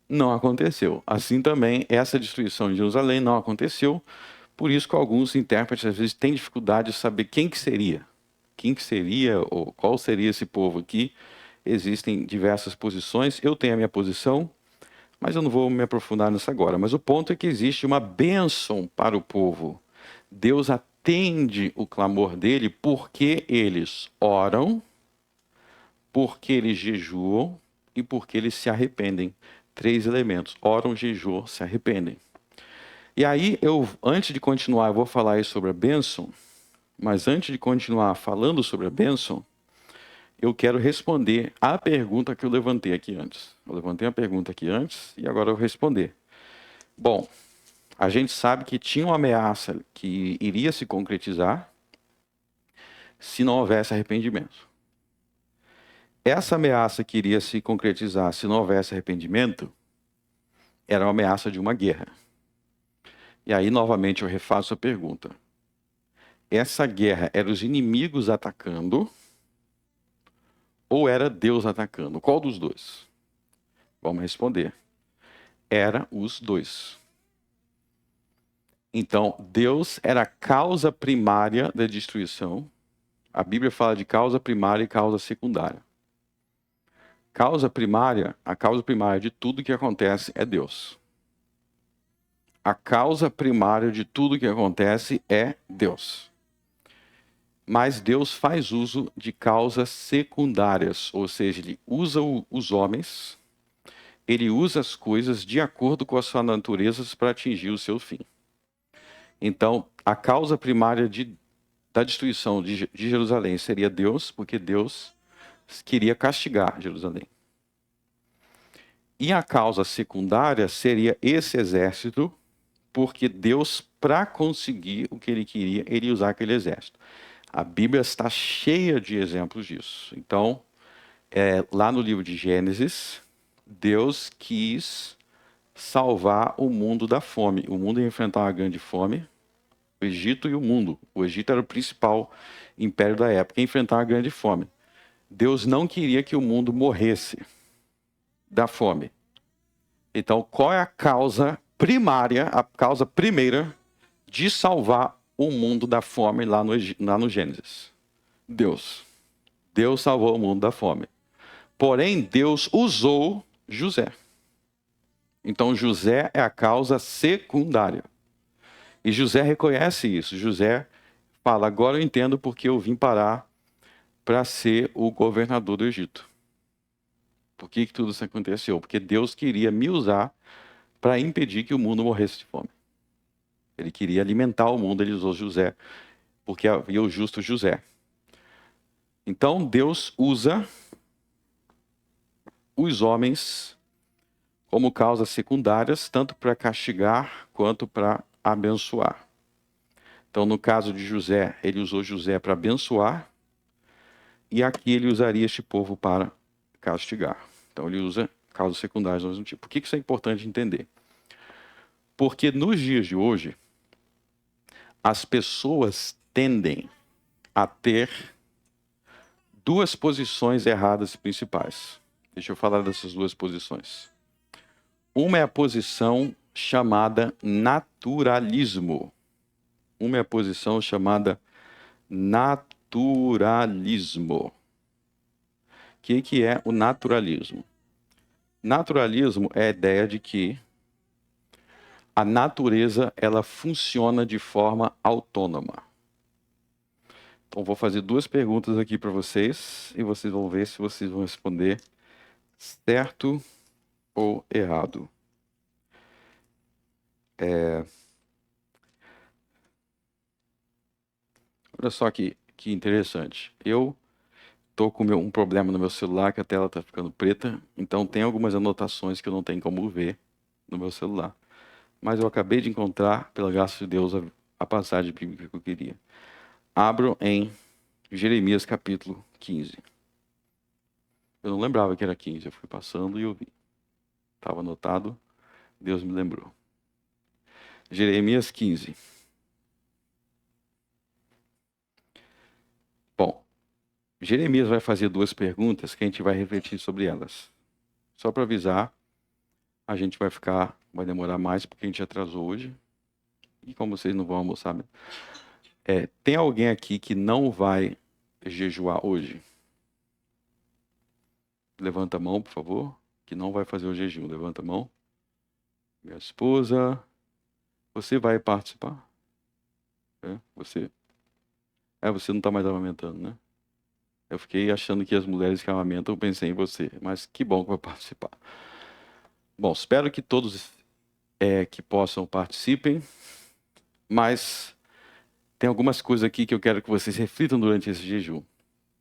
Não aconteceu. Assim também, essa destruição de Jerusalém não aconteceu. Por isso que alguns intérpretes às vezes têm dificuldade de saber quem que seria. Quem que seria, ou qual seria esse povo aqui. Existem diversas posições. Eu tenho a minha posição, mas eu não vou me aprofundar nisso agora. Mas o ponto é que existe uma bênção para o povo. Deus atende o clamor dele porque eles oram, porque eles jejuam e porque eles se arrependem. 3 elementos: oram, jejuam, se arrependem. E aí, antes de continuar, eu vou falar aí sobre a bênção, mas antes de continuar falando sobre a bênção, eu quero responder a pergunta que eu levantei aqui antes. Eu levantei a pergunta aqui antes e agora eu vou responder. Bom, a gente sabe que tinha uma ameaça que iria se concretizar se não houvesse arrependimento. Essa ameaça que iria se concretizar se não houvesse arrependimento era uma ameaça de uma guerra. E aí, novamente, eu refaço a pergunta. Essa guerra era os inimigos atacando ou era Deus atacando? Qual dos dois? Vamos responder. Era os dois. Então, Deus era a causa primária da destruição. A Bíblia fala de causa primária e causa secundária. A causa primária de tudo que acontece é Deus. A causa primária de tudo que acontece é Deus. Mas Deus faz uso de causas secundárias, ou seja, ele usa os homens, ele usa as coisas de acordo com a sua natureza para atingir o seu fim. Então, a causa primária da destruição de Jerusalém seria Deus, porque Deus queria castigar Jerusalém. E a causa secundária seria esse exército porque Deus, para conseguir o que ele queria, ele ia usar aquele exército. A Bíblia está cheia de exemplos disso. Então, lá no livro de Gênesis, Deus quis salvar o mundo da fome. O mundo ia enfrentar uma grande fome, o Egito e o mundo. O Egito era o principal império da época, ia enfrentar uma grande fome. Deus não queria que o mundo morresse da fome. Então, qual é a causa primária, a causa primeira de salvar o mundo da fome lá no Gênesis? Deus. Deus salvou o mundo da fome. Porém, Deus usou José. Então, José é a causa secundária. E José reconhece isso. José fala, agora eu entendo porque eu vim parar para ser o governador do Egito. Por que tudo isso aconteceu? Porque Deus queria me usar para impedir que o mundo morresse de fome. Ele queria alimentar o mundo, ele usou José, porque havia o justo José. Então, Deus usa os homens como causas secundárias, tanto para castigar quanto para abençoar. Então, no caso de José, ele usou José para abençoar, e aqui ele usaria este povo para castigar. Então, ele usa causas secundárias do mesmo tipo. Por que isso é importante entender? Porque nos dias de hoje, as pessoas tendem a ter duas posições erradas principais. Deixa eu falar dessas duas posições. Uma é a posição chamada naturalismo. Uma é a posição chamada naturalismo. O que é o naturalismo? Naturalismo é a ideia de que a natureza ela funciona de forma autônoma. Então, vou fazer duas perguntas aqui para vocês e vocês vão ver se vocês vão responder certo ou errado. Olha só que interessante. Eu tô com um problema no meu celular, que a tela tá ficando preta, então tem algumas anotações que eu não tenho como ver no meu celular. Mas eu acabei de encontrar, pela graça de Deus, a passagem bíblica que eu queria. Abro em Jeremias capítulo 15. Eu não lembrava que era 15, eu fui passando e eu vi. Estava anotado, Deus me lembrou. Jeremias 15. Bom, Jeremias vai fazer duas perguntas que a gente vai refletir sobre elas. Só para avisar, a gente vai demorar mais porque a gente atrasou hoje. E como vocês não vão almoçar, tem alguém aqui que não vai jejuar hoje? Levanta a mão, por favor, que não vai fazer o jejum. Levanta a mão. Minha esposa, você vai participar? Você não está mais amamentando, né? Eu fiquei achando que as mulheres que amamentam, eu pensei em você, mas que bom que vai participar. Bom, espero que todos que possam participem, mas tem algumas coisas aqui que eu quero que vocês reflitam durante esse jejum,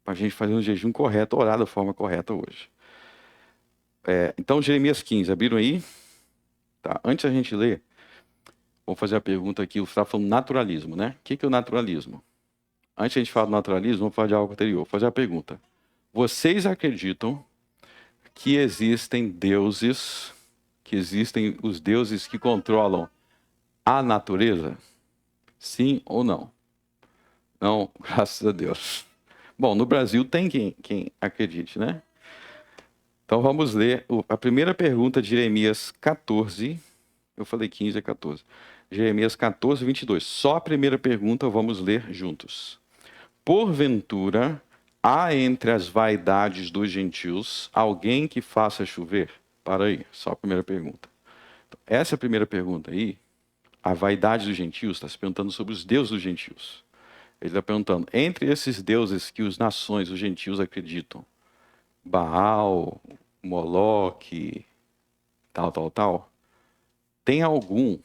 para a gente fazer um jejum correto, orar da forma correta hoje. Então, Jeremias 15, abriram aí? Tá. Antes da gente ler, vou fazer a pergunta aqui, você está falando naturalismo, né? O que é o naturalismo? Antes de a gente falar do naturalismo, vamos falar de algo anterior. Vou fazer a pergunta. Vocês acreditam que existem deuses, que existem os deuses que controlam a natureza? Sim ou não? Não, graças a Deus. Bom, no Brasil tem quem acredite, né? Então vamos ler a primeira pergunta de Jeremias 14. Eu falei 15, é 14. Jeremias 14, 22. Só a primeira pergunta vamos ler juntos. Porventura, há entre as vaidades dos gentios alguém que faça chover? Para aí, só a primeira pergunta. Então, essa é a primeira pergunta aí. A vaidade dos gentios está se perguntando sobre os deuses dos gentios. Ele está perguntando, entre esses deuses que as nações, os gentios acreditam, Baal, Moloque, tal, tem algum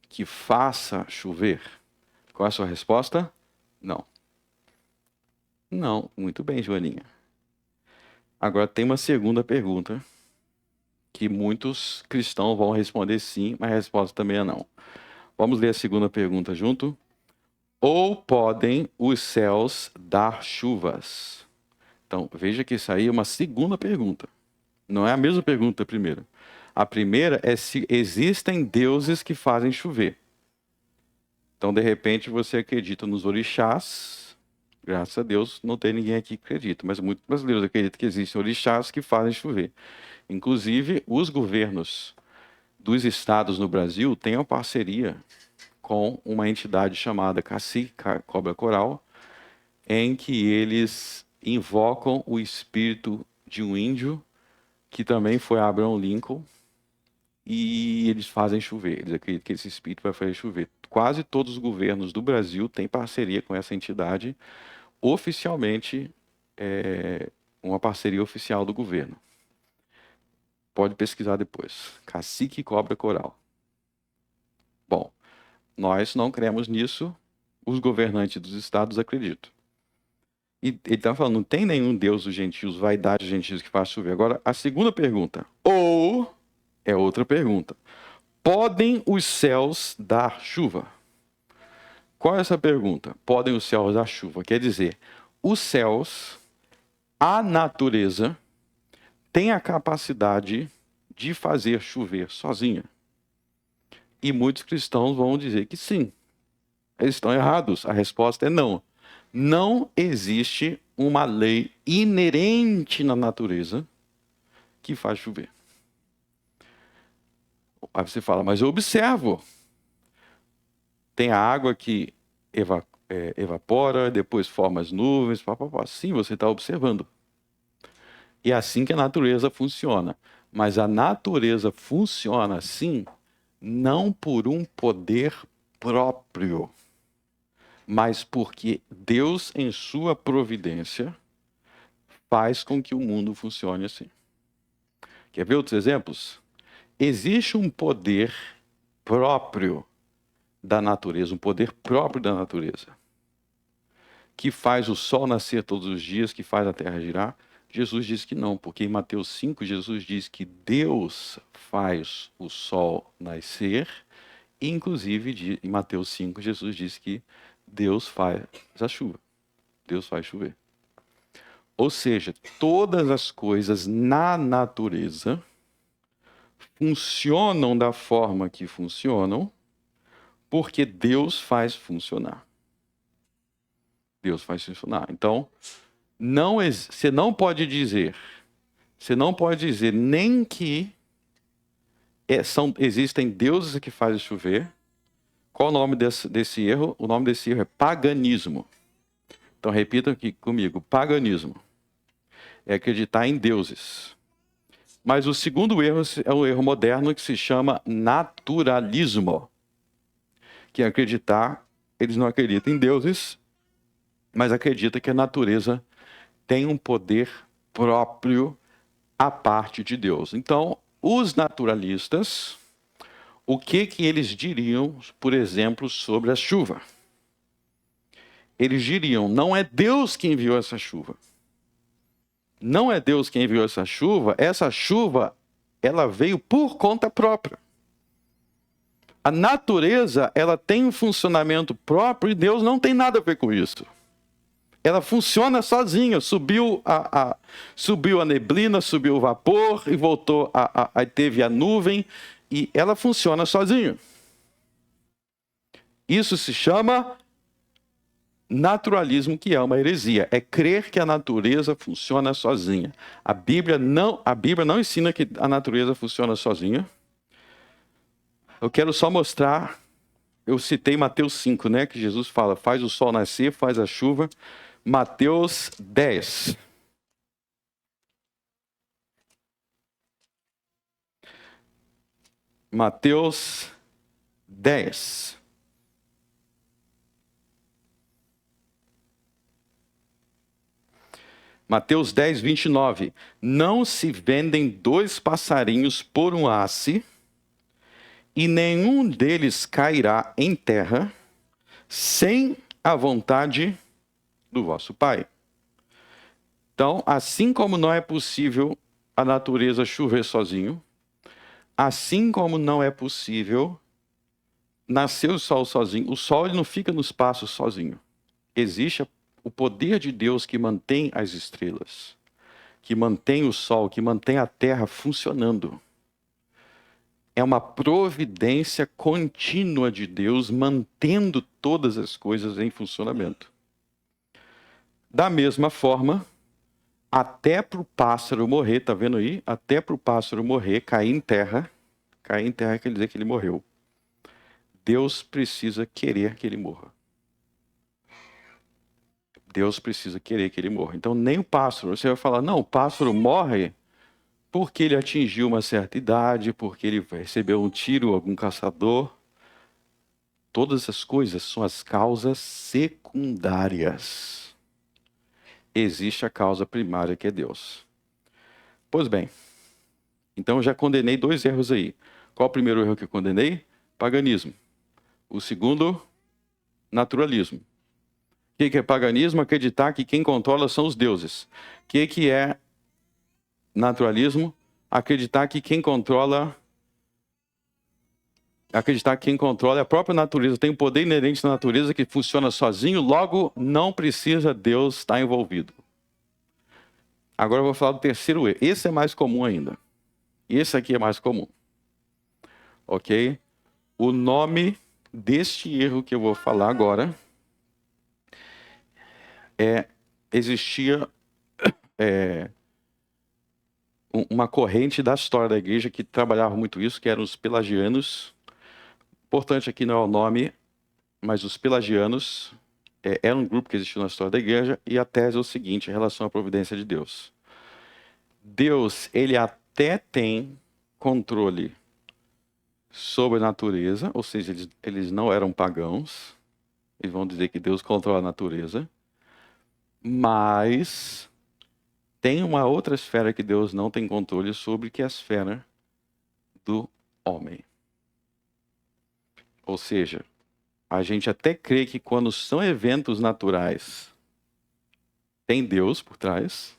que faça chover? Qual é a sua resposta? Não. Não, muito bem, Joaninha. Agora tem uma segunda pergunta, que muitos cristãos vão responder sim, mas a resposta também é não. Vamos ler a segunda pergunta junto. Ou podem os céus dar chuvas? Então, veja que isso aí é uma segunda pergunta. Não é a mesma pergunta da primeira. A primeira é se existem deuses que fazem chover. Então, de repente, você acredita nos orixás. Graças a Deus, não tem ninguém aqui que acredita, mas muitos brasileiros acreditam que existem orixás que fazem chover. Inclusive, os governos dos estados no Brasil têm uma parceria com uma entidade chamada Cacique Cobra Coral, em que eles invocam o espírito de um índio, que também foi Abraham Lincoln, e eles fazem chover. Eles acreditam que esse espírito vai fazer chover. Quase todos os governos do Brasil têm parceria com essa entidade, oficialmente, uma parceria oficial do governo. Pode pesquisar depois. Cacique Cobra Coral. Bom, nós não cremos nisso, os governantes dos estados acreditam. E ele está falando, não tem nenhum Deus dos gentios, vaidade dos gentios que faz chover. Agora, a segunda pergunta. Ou, é outra pergunta. Podem os céus dar chuva? Qual é essa pergunta? Podem os céus dar chuva? Quer dizer, os céus, a natureza, tem a capacidade de fazer chover sozinha. E muitos cristãos vão dizer que sim. Eles estão errados. A resposta é não. Não existe uma lei inerente na natureza que faz chover. Aí você fala, mas eu observo. Tem a água que evapora, depois forma as nuvens, papapá. Sim, você está observando. E é assim que a natureza funciona. Mas a natureza funciona assim, não por um poder próprio, mas porque Deus, em sua providência, faz com que o mundo funcione assim. Quer ver outros exemplos? Existe um poder próprio da natureza, um poder próprio da natureza, que faz o sol nascer todos os dias, que faz a terra girar. Jesus diz que não, porque em Mateus 5, Jesus diz que Deus faz o sol nascer, e inclusive em Mateus 5, Jesus diz que Deus faz a chuva. Deus faz chover. Ou seja, todas as coisas na natureza funcionam da forma que funcionam, porque Deus faz funcionar. Deus faz funcionar. Então, você não pode dizer nem que existem deuses que fazem chover. Qual o nome desse erro? O nome desse erro é paganismo. Então, repitam aqui comigo. Paganismo é acreditar em deuses. Mas o segundo erro é um erro moderno que se chama naturalismo, que é acreditar, eles não acreditam em deuses, mas acreditam que a natureza tem um poder próprio à parte de Deus. Então, os naturalistas, o que eles diriam, por exemplo, sobre a chuva? Eles diriam, não é Deus que enviou essa chuva. Não é Deus quem enviou essa chuva, ela veio por conta própria. A natureza, ela tem um funcionamento próprio e Deus não tem nada a ver com isso. Ela funciona sozinha, subiu a neblina, subiu o vapor e voltou, aí teve a nuvem e ela funciona sozinha. Isso se chama naturalismo, que é uma heresia. É crer que a natureza funciona sozinha. A Bíblia não ensina que a natureza funciona sozinha. Eu quero só mostrar, eu citei Mateus 5, né, que Jesus fala, faz o sol nascer, faz a chuva. Mateus 10. Mateus 10. Mateus 10, 29. Não se vendem 2 passarinhos por um asse, e nenhum deles cairá em terra, sem a vontade do vosso Pai. Então, assim como não é possível a natureza chover sozinho, assim como não é possível nasceu o sol sozinho. O sol ele não fica no espaço sozinho. Existe o poder de Deus que mantém as estrelas, que mantém o sol, que mantém a terra funcionando. É uma providência contínua de Deus mantendo todas as coisas em funcionamento. Da mesma forma, até para o pássaro morrer, tá vendo aí? Até para o pássaro morrer, cair em terra quer dizer que ele morreu. Deus precisa querer que ele morra. Deus precisa querer que ele morra. Então nem o pássaro, você vai falar, não, o pássaro morre porque ele atingiu uma certa idade, porque ele recebeu um tiro, algum caçador. Todas essas coisas são as causas secundárias. Existe a causa primária que é Deus. Pois bem, então eu já condenei 2 erros aí. Qual o primeiro erro que eu condenei? Paganismo. O segundo, naturalismo. O que é paganismo? Acreditar que quem controla são os deuses. O que é naturalismo? Acreditar que quem controla é a própria natureza, tem um poder inerente na natureza que funciona sozinho, logo não precisa Deus estar envolvido. Agora eu vou falar do terceiro erro. Esse é mais comum ainda. Esse aqui é mais comum. Ok? O nome deste erro que eu vou falar agora existia uma corrente da história da igreja que trabalhava muito isso, que eram os pelagianos. Importante aqui não é o nome, mas os pelagianos era um grupo que existiu na história da igreja, e a tese é o seguinte, em relação à providência de Deus. Deus, ele até tem controle sobre a natureza, ou seja, eles não eram pagãos, eles vão dizer que Deus controla a natureza, mas tem uma outra esfera que Deus não tem controle sobre, que é a esfera do homem. Ou seja, a gente até crê que quando são eventos naturais, tem Deus por trás,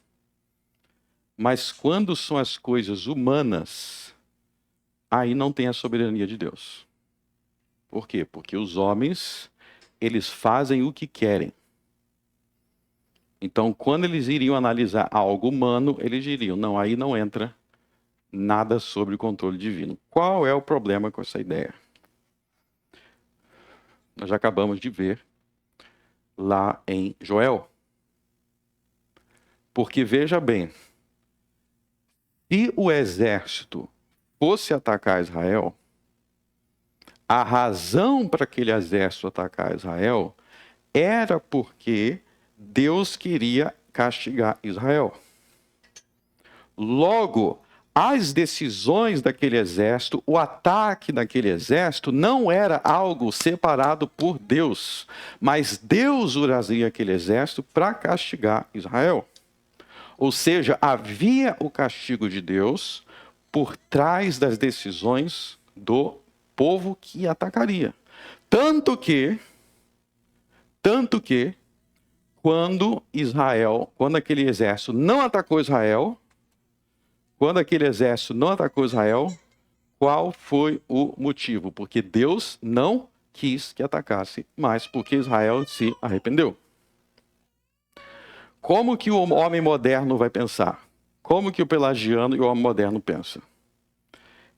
mas quando são as coisas humanas, aí não tem a soberania de Deus. Por quê? Porque os homens, eles fazem o que querem. Então, quando eles iriam analisar algo humano, eles diriam, não, aí não entra nada sobre o controle divino. Qual é o problema com essa ideia? Nós já acabamos de ver lá em Joel. Porque veja bem, se o exército fosse atacar Israel, a razão para aquele exército atacar Israel era porque Deus queria castigar Israel. Logo, as decisões daquele exército, o ataque daquele exército não era algo separado por Deus, mas Deus usaria aquele exército para castigar Israel. Ou seja, havia o castigo de Deus por trás das decisões do povo que atacaria. Tanto que quando aquele exército não atacou Israel, qual foi o motivo? Porque Deus não quis que atacasse, mas porque Israel se arrependeu. Como que o homem moderno vai pensar? Como que o pelagiano e o homem moderno pensam?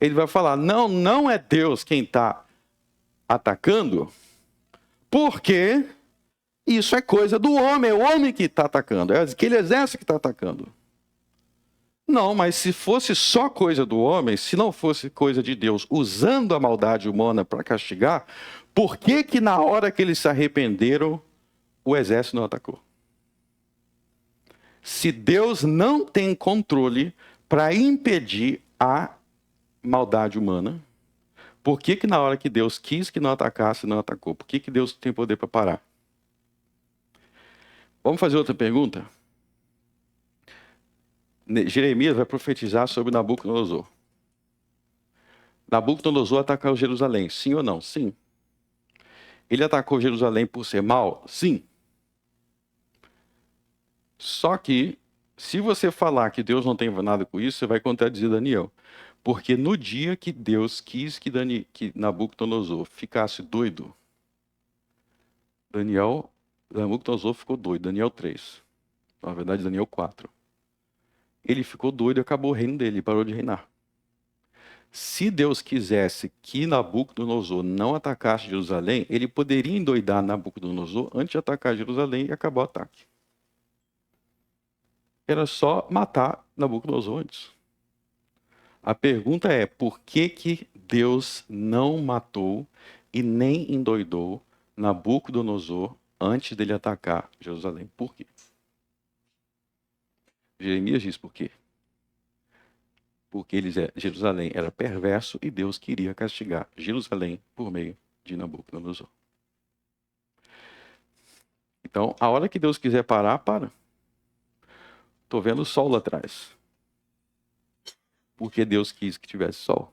Ele vai falar, não é Deus quem está atacando, porque isso é coisa do homem, é o homem que está atacando, é aquele exército que está atacando. Não, mas se fosse só coisa do homem, se não fosse coisa de Deus, usando a maldade humana para castigar, por que na hora que eles se arrependeram, o exército não atacou? Se Deus não tem controle para impedir a maldade humana, por que na hora que Deus quis que não atacasse, não atacou? Por que Deus tem poder para parar? Vamos fazer outra pergunta? Jeremias vai profetizar sobre Nabucodonosor. Nabucodonosor atacou Jerusalém, sim ou não? Sim. Ele atacou Jerusalém por ser mal? Sim. Só que, se você falar que Deus não tem nada com isso, você vai contradizer Daniel. Porque no dia que Deus quis que Nabucodonosor ficasse doido, Nabucodonosor ficou doido, Daniel 3. Na verdade, Daniel 4. Ele ficou doido e acabou o reino dele, parou de reinar. Se Deus quisesse que Nabucodonosor não atacasse Jerusalém, ele poderia endoidar Nabucodonosor antes de atacar Jerusalém e acabar o ataque. Era só matar Nabucodonosor antes. A pergunta é, por que que Deus não matou e nem endoidou Nabucodonosor antes dele atacar Jerusalém? Por quê? Jeremias diz por quê. Porque Jerusalém era perverso e Deus queria castigar Jerusalém por meio de Nabucodonosor. Então, a hora que Deus quiser parar, para. Estou vendo o sol lá atrás. Porque Deus quis que tivesse sol.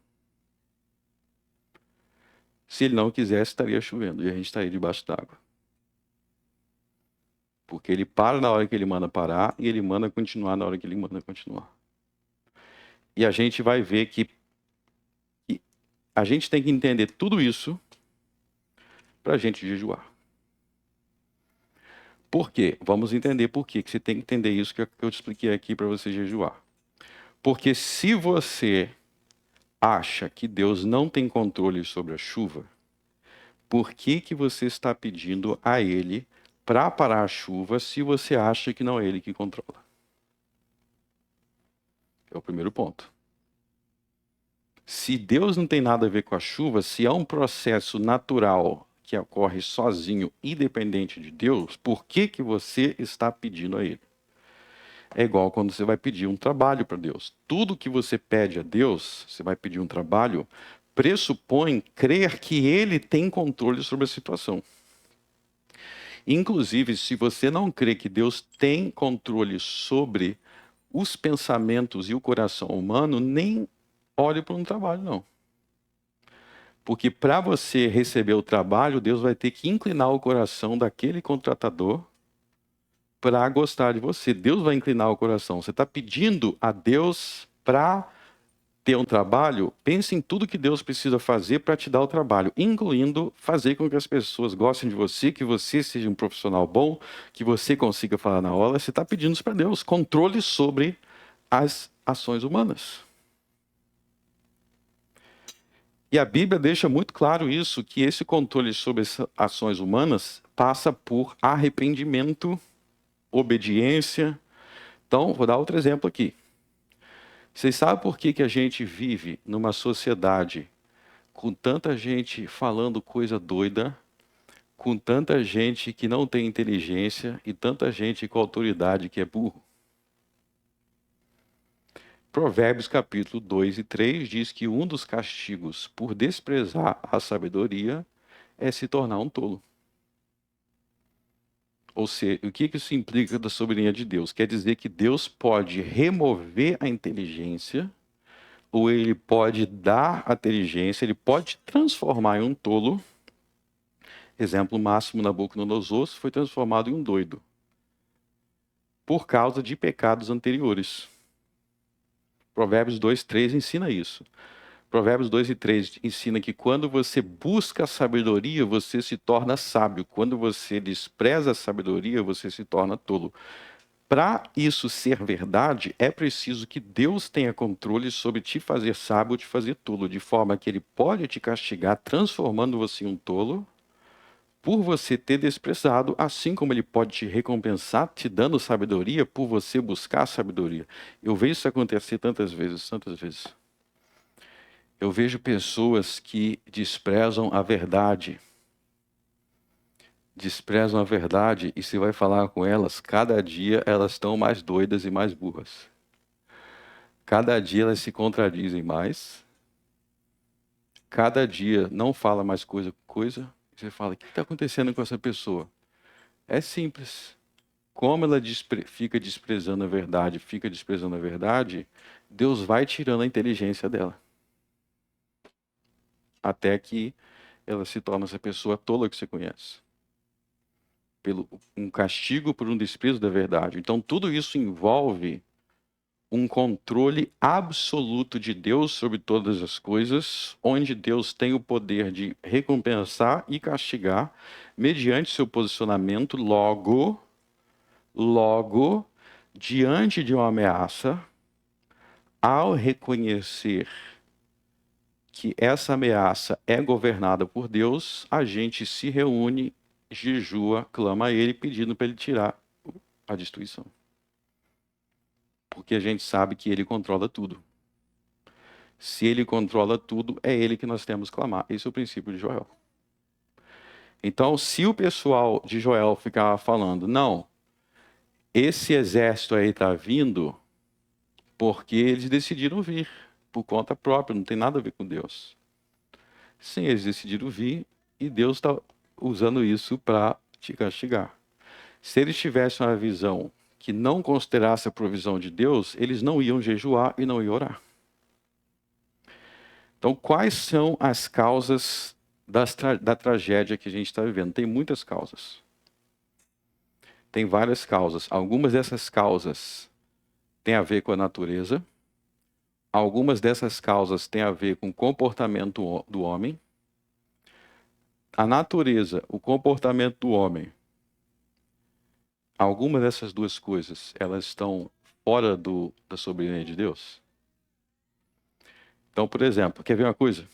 Se ele não quisesse, estaria chovendo e a gente estaria debaixo d'água. Porque ele para na hora que ele manda parar e ele manda continuar na hora que ele manda continuar. E a gente vai ver que a gente tem que entender tudo isso para a gente jejuar. Por quê? Vamos entender por quê, que você tem que entender isso que eu te expliquei aqui para você jejuar. Porque se você acha que Deus não tem controle sobre a chuva, por que que você está pedindo a Ele para parar a chuva se você acha que não é Ele que controla? É o primeiro ponto. Se Deus não tem nada a ver com a chuva, se é um processo natural que ocorre sozinho, independente de Deus, por que que você está pedindo a Ele? É igual quando você vai pedir um trabalho para Deus. Tudo que você pede a Deus, você vai pedir um trabalho, pressupõe crer que Ele tem controle sobre a situação. Inclusive, se você não crê que Deus tem controle sobre os pensamentos e o coração humano, nem olhe para um trabalho, não. Porque para você receber o trabalho, Deus vai ter que inclinar o coração daquele contratador para gostar de você. Deus vai inclinar o coração. Você está pedindo a Deus para ter um trabalho, pense em tudo que Deus precisa fazer para te dar o trabalho, incluindo fazer com que as pessoas gostem de você, que você seja um profissional bom, que você consiga falar na aula. Você está pedindo isso para Deus, controle sobre as ações humanas. E a Bíblia deixa muito claro isso, que esse controle sobre as ações humanas passa por arrependimento, obediência. Então, vou dar outro exemplo aqui. Vocês sabem por que que a gente vive numa sociedade com tanta gente falando coisa doida, com tanta gente que não tem inteligência e tanta gente com autoridade que é burro? Provérbios capítulo 2 e 3 diz que um dos castigos por desprezar a sabedoria é se tornar um tolo. Ou seja, o que isso implica da soberania de Deus? Quer dizer que Deus pode remover a inteligência, ou ele pode dar a inteligência, ele pode transformar em um tolo. Exemplo máximo, Nabucodonosor foi transformado em um doido por causa de pecados anteriores. Provérbios 2, 3 ensina isso. Provérbios 2 e 3 ensina que quando você busca a sabedoria, você se torna sábio. Quando você despreza a sabedoria, você se torna tolo. Para isso ser verdade, é preciso que Deus tenha controle sobre te fazer sábio ou te fazer tolo, de forma que Ele pode te castigar, transformando você em um tolo, por você ter desprezado, assim como Ele pode te recompensar, te dando sabedoria, por você buscar sabedoria. Eu vejo isso acontecer tantas vezes, tantas vezes. Eu vejo pessoas que desprezam a verdade. Desprezam a verdade e você vai falar com elas, cada dia elas estão mais doidas e mais burras. Cada dia elas se contradizem mais. Cada dia não fala mais coisa com coisa. Você fala, o que está acontecendo com essa pessoa? É simples. Como ela fica desprezando a verdade, Deus vai tirando a inteligência dela. Até que ela se torna essa pessoa tola que você conhece. Um castigo por um desprezo da verdade. Então, tudo isso envolve um controle absoluto de Deus sobre todas as coisas, onde Deus tem o poder de recompensar e castigar mediante seu posicionamento, logo, diante de uma ameaça, ao reconhecer que essa ameaça é governada por Deus, a gente se reúne, jejua, clama a Ele, pedindo para Ele tirar a destruição. Porque a gente sabe que Ele controla tudo. Se Ele controla tudo, é Ele que nós temos que clamar. Esse é o princípio de Joel. Então, se o pessoal de Joel ficava falando, não, esse exército aí está vindo porque eles decidiram vir por conta própria, não tem nada a ver com Deus. Sim, eles decidiram vir e Deus está usando isso para te castigar. Se eles tivessem uma visão que não considerasse a provisão de Deus, eles não iam jejuar e não iam orar. Então, quais são as causas da tragédia que a gente está vivendo? Tem muitas causas. Tem várias causas. Algumas dessas causas têm a ver com a natureza. Algumas dessas causas têm a ver com o comportamento do homem. A natureza, o comportamento do homem, algumas dessas duas coisas, elas estão fora da soberania de Deus? Então, por exemplo, quer ver uma coisa?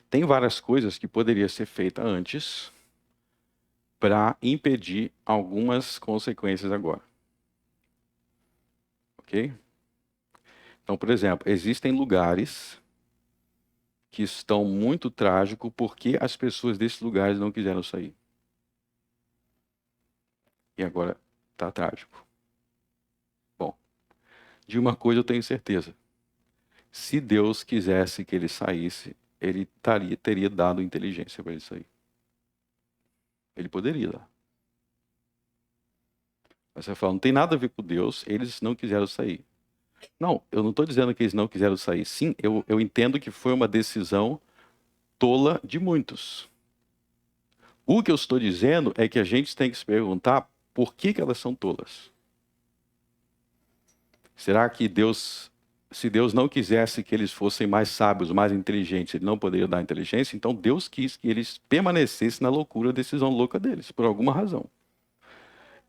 Tem várias coisas que poderiam ser feitas antes para impedir algumas consequências agora. Ok? Então, por exemplo, existem lugares que estão muito trágicos porque as pessoas desses lugares não quiseram sair. E agora está trágico. Bom, de uma coisa eu tenho certeza. Se Deus quisesse que ele saísse, ele teria dado inteligência para ele sair. Ele poderia dar. Mas você fala, não tem nada a ver com Deus, eles não quiseram sair. Não, eu não estou dizendo que eles não quiseram sair. Sim, eu entendo que foi uma decisão tola de muitos. O que eu estou dizendo é que a gente tem que se perguntar por que elas são tolas. Será que se Deus não quisesse que eles fossem mais sábios, mais inteligentes, ele não poderia dar inteligência? Então Deus quis que eles permanecessem na loucura, decisão louca deles, por alguma razão.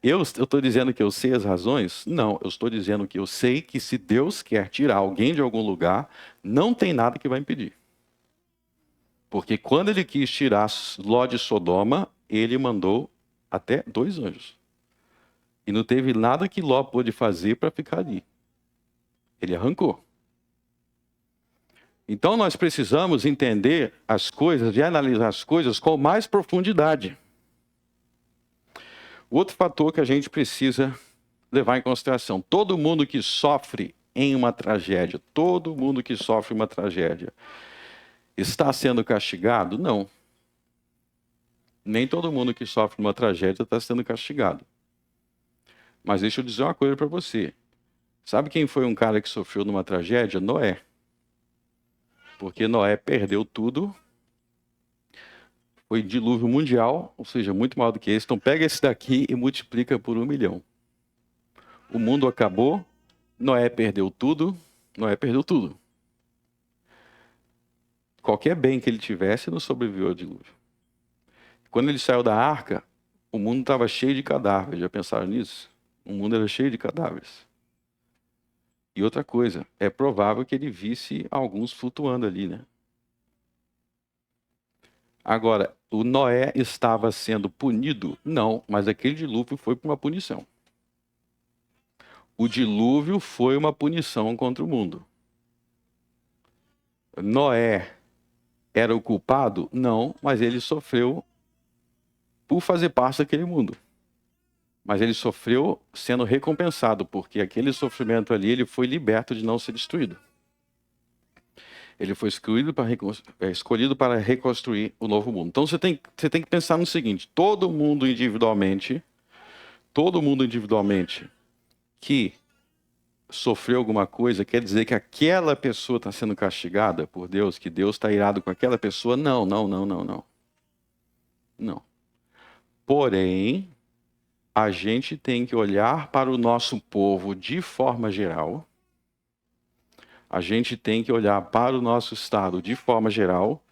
Eu estou dizendo que eu sei as razões? Não, eu estou dizendo que eu sei que se Deus quer tirar alguém de algum lugar, não tem nada que vai impedir. Porque quando ele quis tirar Ló de Sodoma, ele mandou até 2 anjos. E não teve nada que Ló pôde fazer para ficar ali. Ele arrancou. Então nós precisamos entender as coisas e analisar as coisas com mais profundidade. Outro fator que a gente precisa levar em consideração: todo mundo que sofre em uma tragédia, todo mundo que sofre uma tragédia, está sendo castigado? Não. Nem todo mundo que sofre uma tragédia está sendo castigado. Mas deixa eu dizer uma coisa para você. Sabe quem foi um cara que sofreu numa tragédia? Noé. Porque Noé perdeu tudo. Foi dilúvio mundial, ou seja, muito maior do que esse. Então pega esse daqui e multiplica por 1 milhão. O mundo acabou, Noé perdeu tudo, Noé perdeu tudo. Qualquer bem que ele tivesse não sobreviveu ao dilúvio. Quando ele saiu da arca, o mundo estava cheio de cadáveres. Já pensaram nisso? O mundo era cheio de cadáveres. E outra coisa, é provável que ele visse alguns flutuando ali, né? Agora, o Noé estava sendo punido? Não, mas aquele dilúvio foi por uma punição. O dilúvio foi uma punição contra o mundo. Noé era o culpado? Não, mas ele sofreu por fazer parte daquele mundo. Mas ele sofreu sendo recompensado, porque aquele sofrimento ali, ele foi liberto de não ser destruído. Ele foi escolhido para reconstruir o novo mundo. Então você tem que pensar no seguinte: todo mundo individualmente que sofreu alguma coisa, quer dizer que aquela pessoa está sendo castigada por Deus, que Deus está irado com aquela pessoa? Não. Não. Porém, a gente tem que olhar para o nosso povo de forma geral A gente tem que olhar para o nosso estado de forma geral.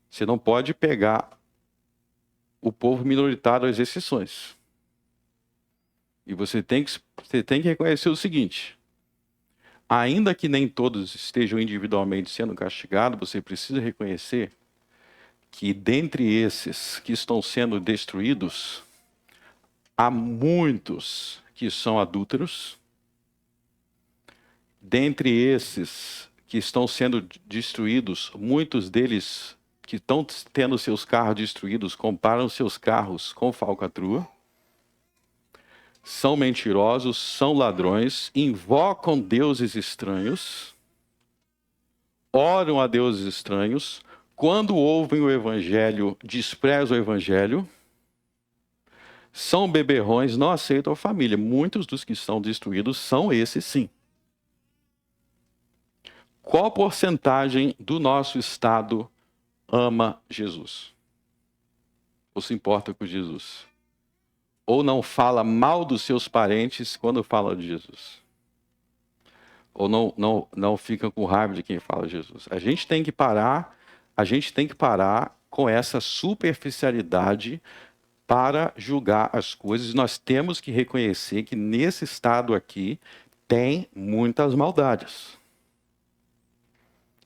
Você não pode pegar o povo minoritário às exceções. E você tem que reconhecer o seguinte: ainda que nem todos estejam individualmente sendo castigados, você precisa reconhecer que dentre esses que estão sendo destruídos, há muitos que são adúlteros. Dentre esses que estão sendo destruídos, muitos deles que estão tendo seus carros destruídos comparam seus carros com falcatrua. São mentirosos, são ladrões, invocam deuses estranhos, oram a deuses estranhos, quando ouvem o evangelho, desprezam o evangelho, são beberrões, não aceitam a família. Muitos dos que estão destruídos são esses sim. Qual porcentagem do nosso estado ama Jesus? Ou se importa com Jesus? Ou não fala mal dos seus parentes quando fala de Jesus? Ou não fica com raiva de quem fala de Jesus? A gente tem que parar com essa superficialidade para julgar as coisas. Nós temos que reconhecer que nesse estado aqui tem muitas maldades.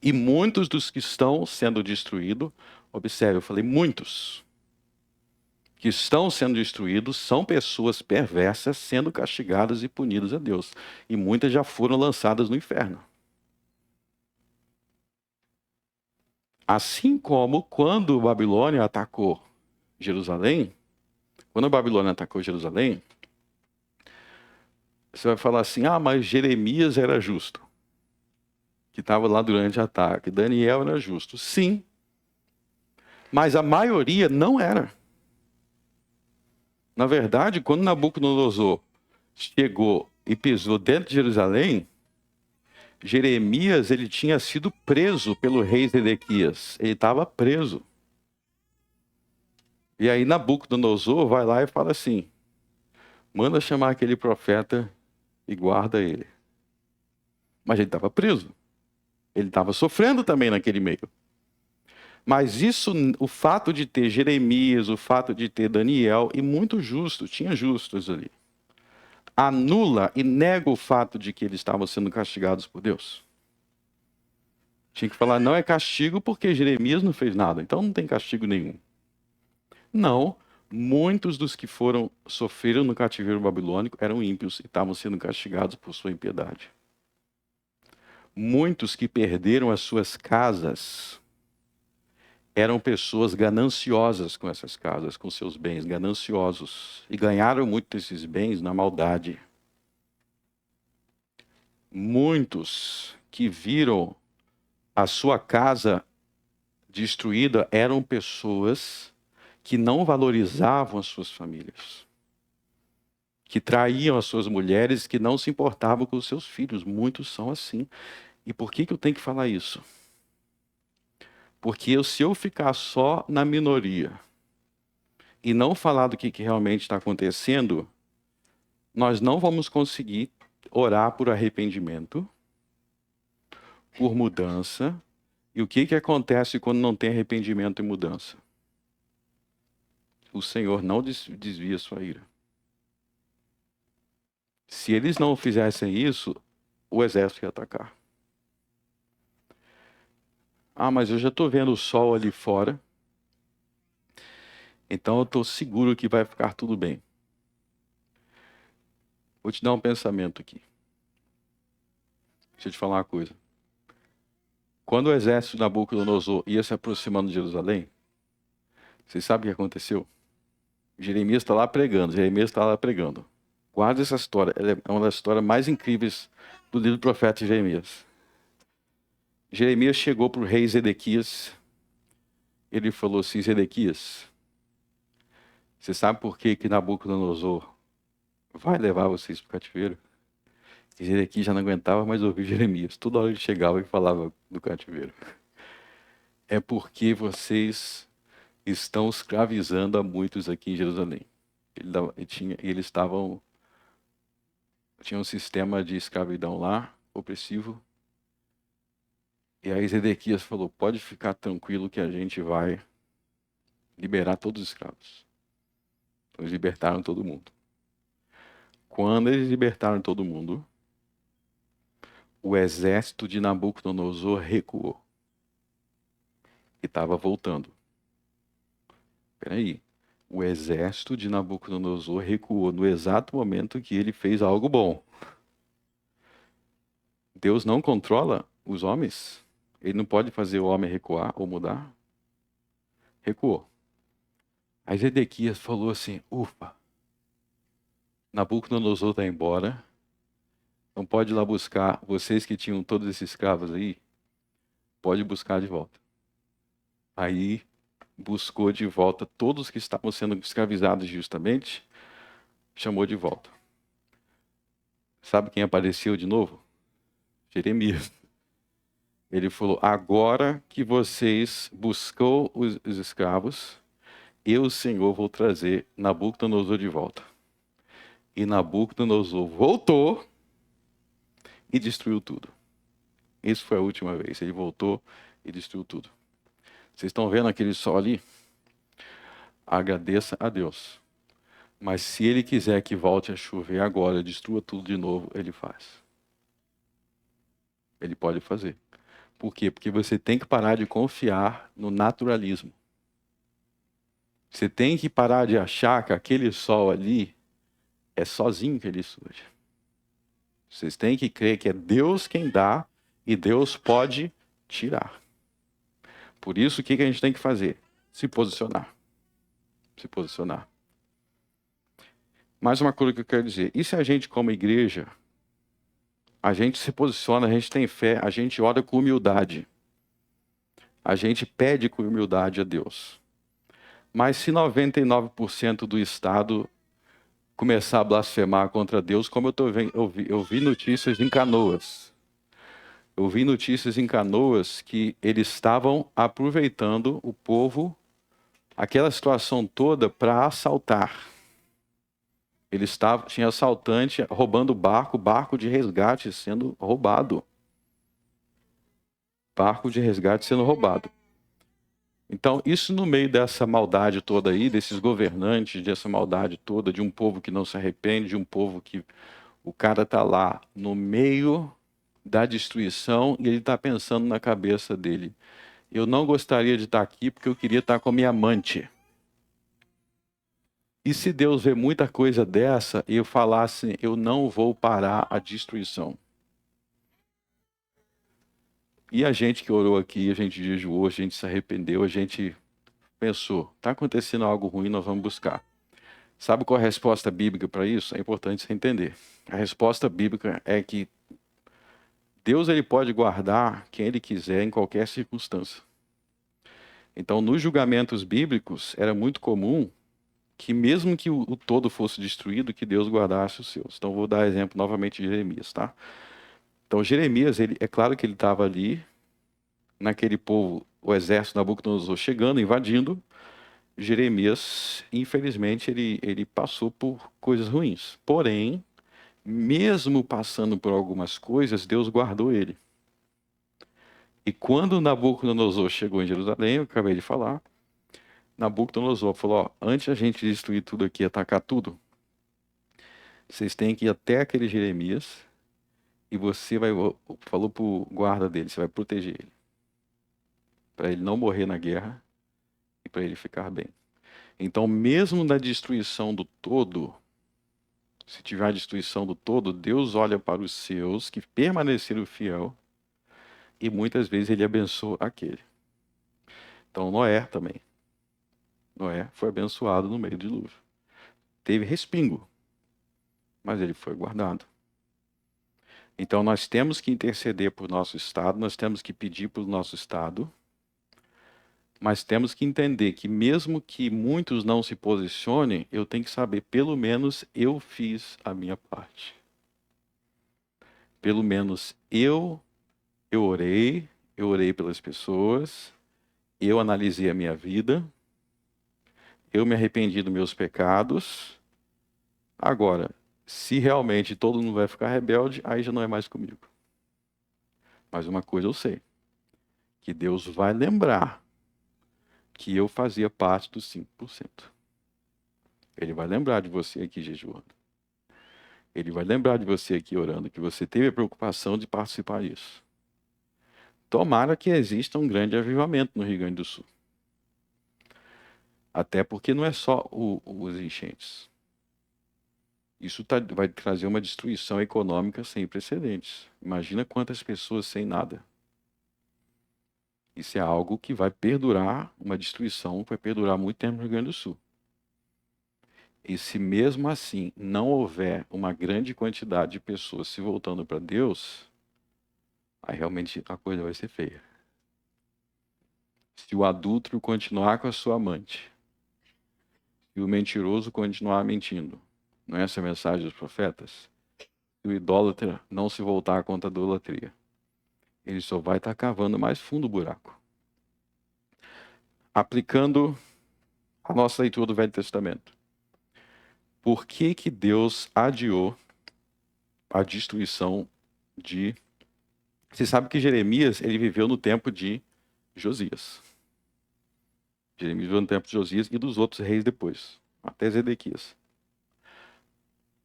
E muitos dos que estão sendo destruídos, observe, eu falei muitos, que estão sendo destruídos são pessoas perversas sendo castigadas e punidas a Deus. E muitas já foram lançadas no inferno. Assim como quando a Babilônia atacou Jerusalém, você vai falar assim, mas Jeremias era justo, que estava lá durante o ataque. Daniel era justo. Sim, mas a maioria não era. Na verdade, quando Nabucodonosor chegou e pisou dentro de Jerusalém, Jeremias ele tinha sido preso pelo rei Zedequias. Ele estava preso. E aí Nabucodonosor vai lá e fala assim, manda chamar aquele profeta e guarda ele. Mas ele estava preso. Ele estava sofrendo também naquele meio. Mas isso, o fato de ter Jeremias, o fato de ter Daniel, e muito justo, tinha justos ali, anula e nega o fato de que eles estavam sendo castigados por Deus. Tinha que falar, não é castigo porque Jeremias não fez nada, então não tem castigo nenhum. Não, muitos dos que sofreram no cativeiro babilônico eram ímpios e estavam sendo castigados por sua impiedade. Muitos que perderam as suas casas eram pessoas gananciosas com essas casas, com seus bens, gananciosos. E ganharam muito desses bens na maldade. Muitos que viram a sua casa destruída eram pessoas que não valorizavam as suas famílias, que traíam as suas mulheres, que não se importavam com os seus filhos. Muitos são assim. E por que eu tenho que falar isso? Porque se eu ficar só na minoria e não falar do que realmente está acontecendo, nós não vamos conseguir orar por arrependimento, por mudança. E o que acontece quando não tem arrependimento e mudança? O Senhor não desvia sua ira. Se eles não fizessem isso, o exército ia atacar. Mas eu já estou vendo o sol ali fora, então eu estou seguro que vai ficar tudo bem. Vou te dar um pensamento aqui. Deixa eu te falar uma coisa. Quando o exército de Nabucodonosor ia se aproximando de Jerusalém, vocês sabem o que aconteceu? Jeremias está lá pregando. Guarda essa história, ela é uma das histórias mais incríveis do livro do profeta Jeremias. Jeremias chegou para o rei Zedequias, ele falou assim, Zedequias, você sabe por que Nabucodonosor vai levar vocês para o cativeiro? E Zedequias já não aguentava mais ouvir Jeremias. Toda hora ele chegava e falava do cativeiro. É porque vocês estão escravizando a muitos aqui em Jerusalém. Eles tinham um sistema de escravidão lá, opressivo, E aí Zedequias falou, pode ficar tranquilo que a gente vai liberar todos os escravos. Eles libertaram todo mundo. Quando eles libertaram todo mundo, o exército de Nabucodonosor recuou. E estava voltando. Peraí. O exército de Nabucodonosor recuou no exato momento que ele fez algo bom. Deus não controla os homens? Ele não pode fazer o homem recuar ou mudar? Recuou. Aí Zedequias falou assim, ufa, Nabucodonosor está embora, não pode ir lá buscar, vocês que tinham todos esses escravos aí, pode buscar de volta. Aí buscou de volta todos que estavam sendo escravizados justamente, chamou de volta. Sabe quem apareceu de novo? Jeremias. Ele falou, agora que vocês buscou os escravos, eu, Senhor, vou trazer Nabucodonosor de volta. E Nabucodonosor voltou e destruiu tudo. Isso foi a última vez. Ele voltou e destruiu tudo. Vocês estão vendo aquele sol ali? Agradeça a Deus. Mas se ele quiser que volte a chover agora, destrua tudo de novo, ele faz. Ele pode fazer. Por quê? Porque você tem que parar de confiar no naturalismo. Você tem que parar de achar que aquele sol ali é sozinho que ele surge. Vocês têm que crer que é Deus quem dá e Deus pode tirar. Por isso, o que a gente tem que fazer? Se posicionar. Se posicionar. Mais uma coisa que eu quero dizer. E se a gente, como igreja, a gente se posiciona, a gente tem fé, a gente ora com humildade. A gente pede com humildade a Deus. Mas se 99% do Estado começar a blasfemar contra Deus, como eu vi notícias em Canoas. Eu vi notícias em Canoas que eles estavam aproveitando o povo, aquela situação toda, para assaltar. Tinha assaltante roubando barco de resgate sendo roubado. Barco de resgate sendo roubado. Então, isso no meio dessa maldade toda aí, desses governantes, dessa maldade toda, de um povo que não se arrepende, de um povo que o cara está lá no meio da destruição e ele está pensando na cabeça dele. Eu não gostaria de estar aqui porque eu queria estar com a minha amante. E se Deus vê muita coisa dessa e eu falasse, eu não vou parar a destruição? E a gente que orou aqui, a gente jejuou, a gente se arrependeu, a gente pensou, está acontecendo algo ruim, nós vamos buscar. Sabe qual é a resposta bíblica para isso? É importante você entender. A resposta bíblica é que Deus ele pode guardar quem ele quiser em qualquer circunstância. Então, nos julgamentos bíblicos, era muito comum que mesmo que o todo fosse destruído, que Deus guardasse os seus. Então, vou dar exemplo novamente de Jeremias, tá? Então, Jeremias, é claro que ele estava ali, naquele povo, o exército Nabucodonosor chegando, invadindo. Jeremias, infelizmente, ele passou por coisas ruins. Porém, mesmo passando por algumas coisas, Deus guardou ele. E quando Nabucodonosor chegou em Jerusalém, eu acabei de falar, Nabucodonosor falou, ó, antes a gente destruir tudo aqui, atacar tudo, vocês têm que ir até aquele Jeremias e você vai, falou pro guarda dele, você vai proteger ele. Para ele não morrer na guerra e para ele ficar bem. Então, mesmo na destruição do todo, se tiver a destruição do todo, Deus olha para os seus que permaneceram fiel e muitas vezes ele abençoa aquele. Então, Noé também. Noé foi abençoado no meio do dilúvio. Teve respingo, mas ele foi guardado. Então, nós temos que interceder por nosso Estado, nós temos que pedir para o nosso Estado, mas temos que entender que mesmo que muitos não se posicionem, eu tenho que saber, pelo menos eu fiz a minha parte. Pelo menos eu orei pelas pessoas, eu analisei a minha vida, eu me arrependi dos meus pecados. Agora, se realmente todo mundo vai ficar rebelde, aí já não é mais comigo. Mas uma coisa eu sei, que Deus vai lembrar que eu fazia parte dos 5%. Ele vai lembrar de você aqui jejuando. Ele vai lembrar de você aqui orando, que você teve a preocupação de participar disso. Tomara que exista um grande avivamento no Rio Grande do Sul. Até porque não é só os enchentes. Isso vai trazer uma destruição econômica sem precedentes. Imagina quantas pessoas sem nada. Isso é algo que vai perdurar, uma destruição que vai perdurar muito tempo no Rio Grande do Sul. E se mesmo assim não houver uma grande quantidade de pessoas se voltando para Deus, aí realmente a coisa vai ser feia. Se o adúltero continuar com a sua amante, e o mentiroso continuar mentindo, não é essa a mensagem dos profetas? Se o idólatra não se voltar contra a idolatria, ele só vai estar cavando mais fundo o buraco. Aplicando a nossa leitura do Velho Testamento. Por que que Deus adiou a destruição de... Você sabe que Jeremias, ele viveu no tempo de Josias. Jeremias viveu no tempo de Josias e dos outros reis depois, até Zedequias.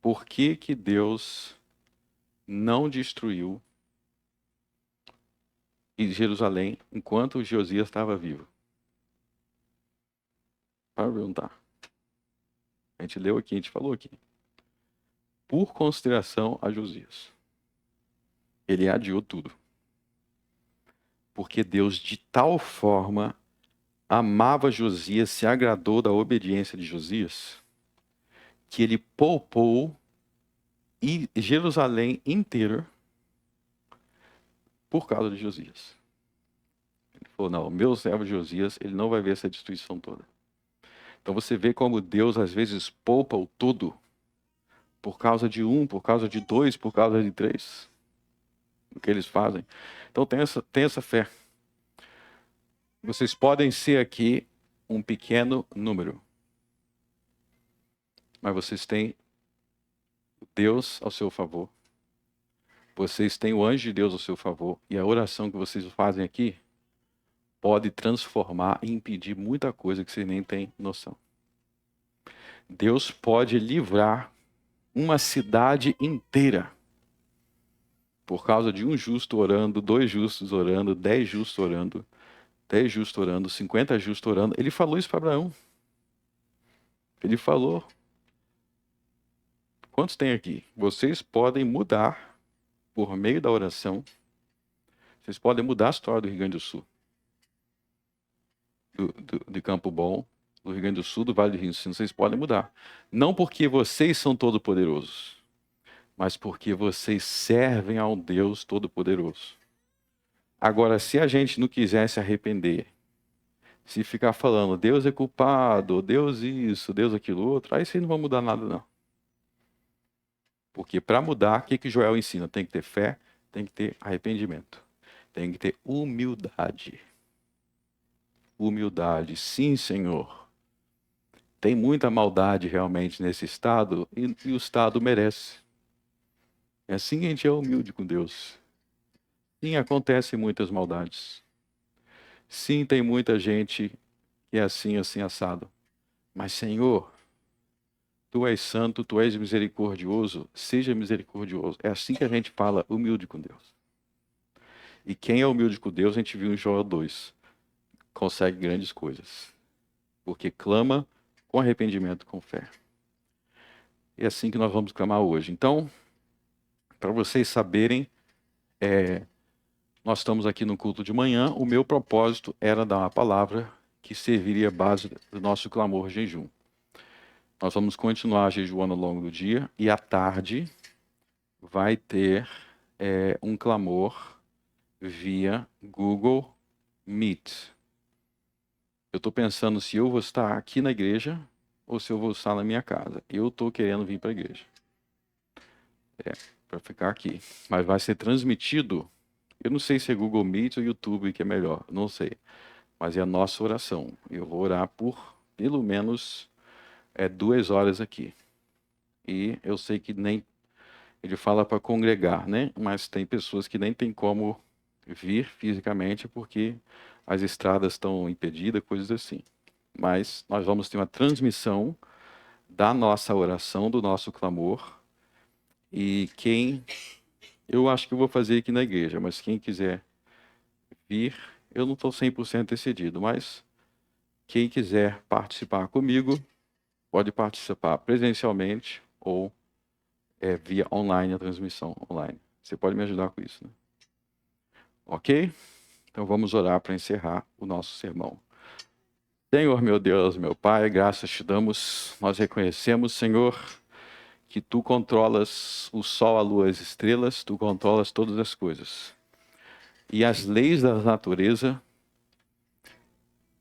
Por que que Deus não destruiu Jerusalém enquanto Josias estava vivo? Para perguntar. A gente leu aqui, a gente falou aqui. Por consideração a Josias. Ele adiou tudo. Porque Deus de tal forma amava Josias, se agradou da obediência de Josias, que ele poupou Jerusalém inteira por causa de Josias. Ele falou, não, o meu servo Josias, ele não vai ver essa destruição toda. Então você vê como Deus às vezes poupa o todo por causa de um, por causa de dois, por causa de três. O que eles fazem. Então tem essa fé. Vocês podem ser aqui um pequeno número, mas vocês têm Deus ao seu favor. Vocês têm o anjo de Deus ao seu favor. E a oração que vocês fazem aqui pode transformar e impedir muita coisa que vocês nem têm noção. Deus pode livrar uma cidade inteira por causa de um justo orando, 2 justos orando, 10 justos orando, 10 justos orando, 50 justos orando. Ele falou isso para Abraão. Ele falou. Quantos tem aqui? Vocês podem mudar por meio da oração. Vocês podem mudar a história do Rio Grande do Sul. De Campo Bom, do Rio Grande do Sul, do Vale do Rio Sino, vocês podem mudar. Não porque vocês são todo-poderosos, mas porque vocês servem ao Deus Todo-Poderoso. Agora, se a gente não quiser se arrepender, se ficar falando Deus é culpado, Deus isso, Deus aquilo outro, aí vocês não vão mudar nada não. Porque para mudar, o que Joel ensina? Tem que ter fé, tem que ter arrependimento, tem que ter humildade. Humildade, sim, Senhor. Tem muita maldade realmente nesse estado e o estado merece. É assim que a gente é humilde com Deus. Sim, acontecem muitas maldades. Sim, tem muita gente que é assim, assim, assado. Mas, Senhor, Tu és santo, Tu és misericordioso, seja misericordioso. É assim que a gente fala humilde com Deus. E quem é humilde com Deus, a gente viu em Joel 2, consegue grandes coisas. Porque clama com arrependimento, com fé. É assim que nós vamos clamar hoje. Então, para vocês saberem, nós estamos aqui no culto de manhã. O meu propósito era dar uma palavra que serviria a base do nosso clamor jejum. Nós vamos continuar jejuando ao longo do dia e à tarde vai ter um clamor via Google Meet. Eu estou pensando se eu vou estar aqui na igreja ou se eu vou estar na minha casa. Eu estou querendo vir para a igreja. Para ficar aqui. Mas vai ser transmitido. Eu não sei se é Google Meet ou YouTube que é melhor. Não sei. Mas é a nossa oração. Eu vou orar por pelo menos 2 horas aqui. E eu sei que nem... Ele fala para congregar, né? Mas tem pessoas que nem tem como vir fisicamente porque as estradas estão impedidas, coisas assim. Mas nós vamos ter uma transmissão da nossa oração, do nosso clamor. E eu acho que eu vou fazer aqui na igreja, mas quem quiser vir, eu não estou 100% decidido, mas quem quiser participar comigo, pode participar presencialmente ou via online, a transmissão online. Você pode me ajudar com isso, né? Ok? Então vamos orar para encerrar o nosso sermão. Senhor, meu Deus, meu Pai, graças te damos. Nós reconhecemos, Senhor, que tu controlas o sol, a lua, as estrelas, tu controlas todas as coisas. E as leis da natureza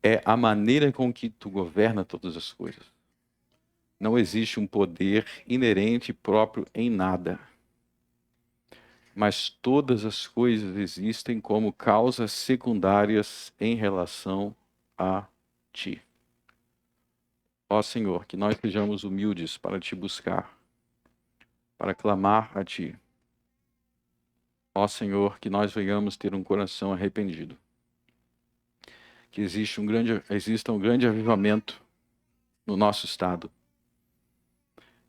é a maneira com que tu governa todas as coisas. Não existe um poder inerente próprio em nada. Mas todas as coisas existem como causas secundárias em relação a ti. Ó Senhor, que nós sejamos humildes para te buscar, para clamar a ti. Ó Senhor, que nós venhamos ter um coração arrependido. Que exista um grande avivamento no nosso estado.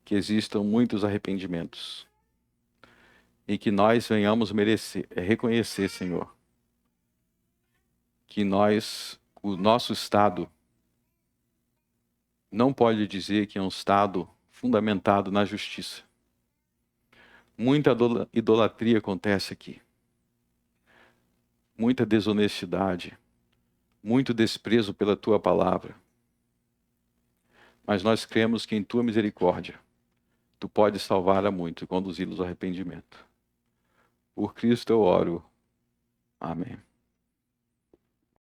Que existam muitos arrependimentos. E que nós venhamos reconhecer, Senhor, que o nosso estado não pode dizer que é um estado fundamentado na justiça. Muita idolatria acontece aqui. Muita desonestidade. Muito desprezo pela tua palavra. Mas nós cremos que em tua misericórdia, tu podes salvar a muito e conduzi-los ao arrependimento. Por Cristo eu oro. Amém.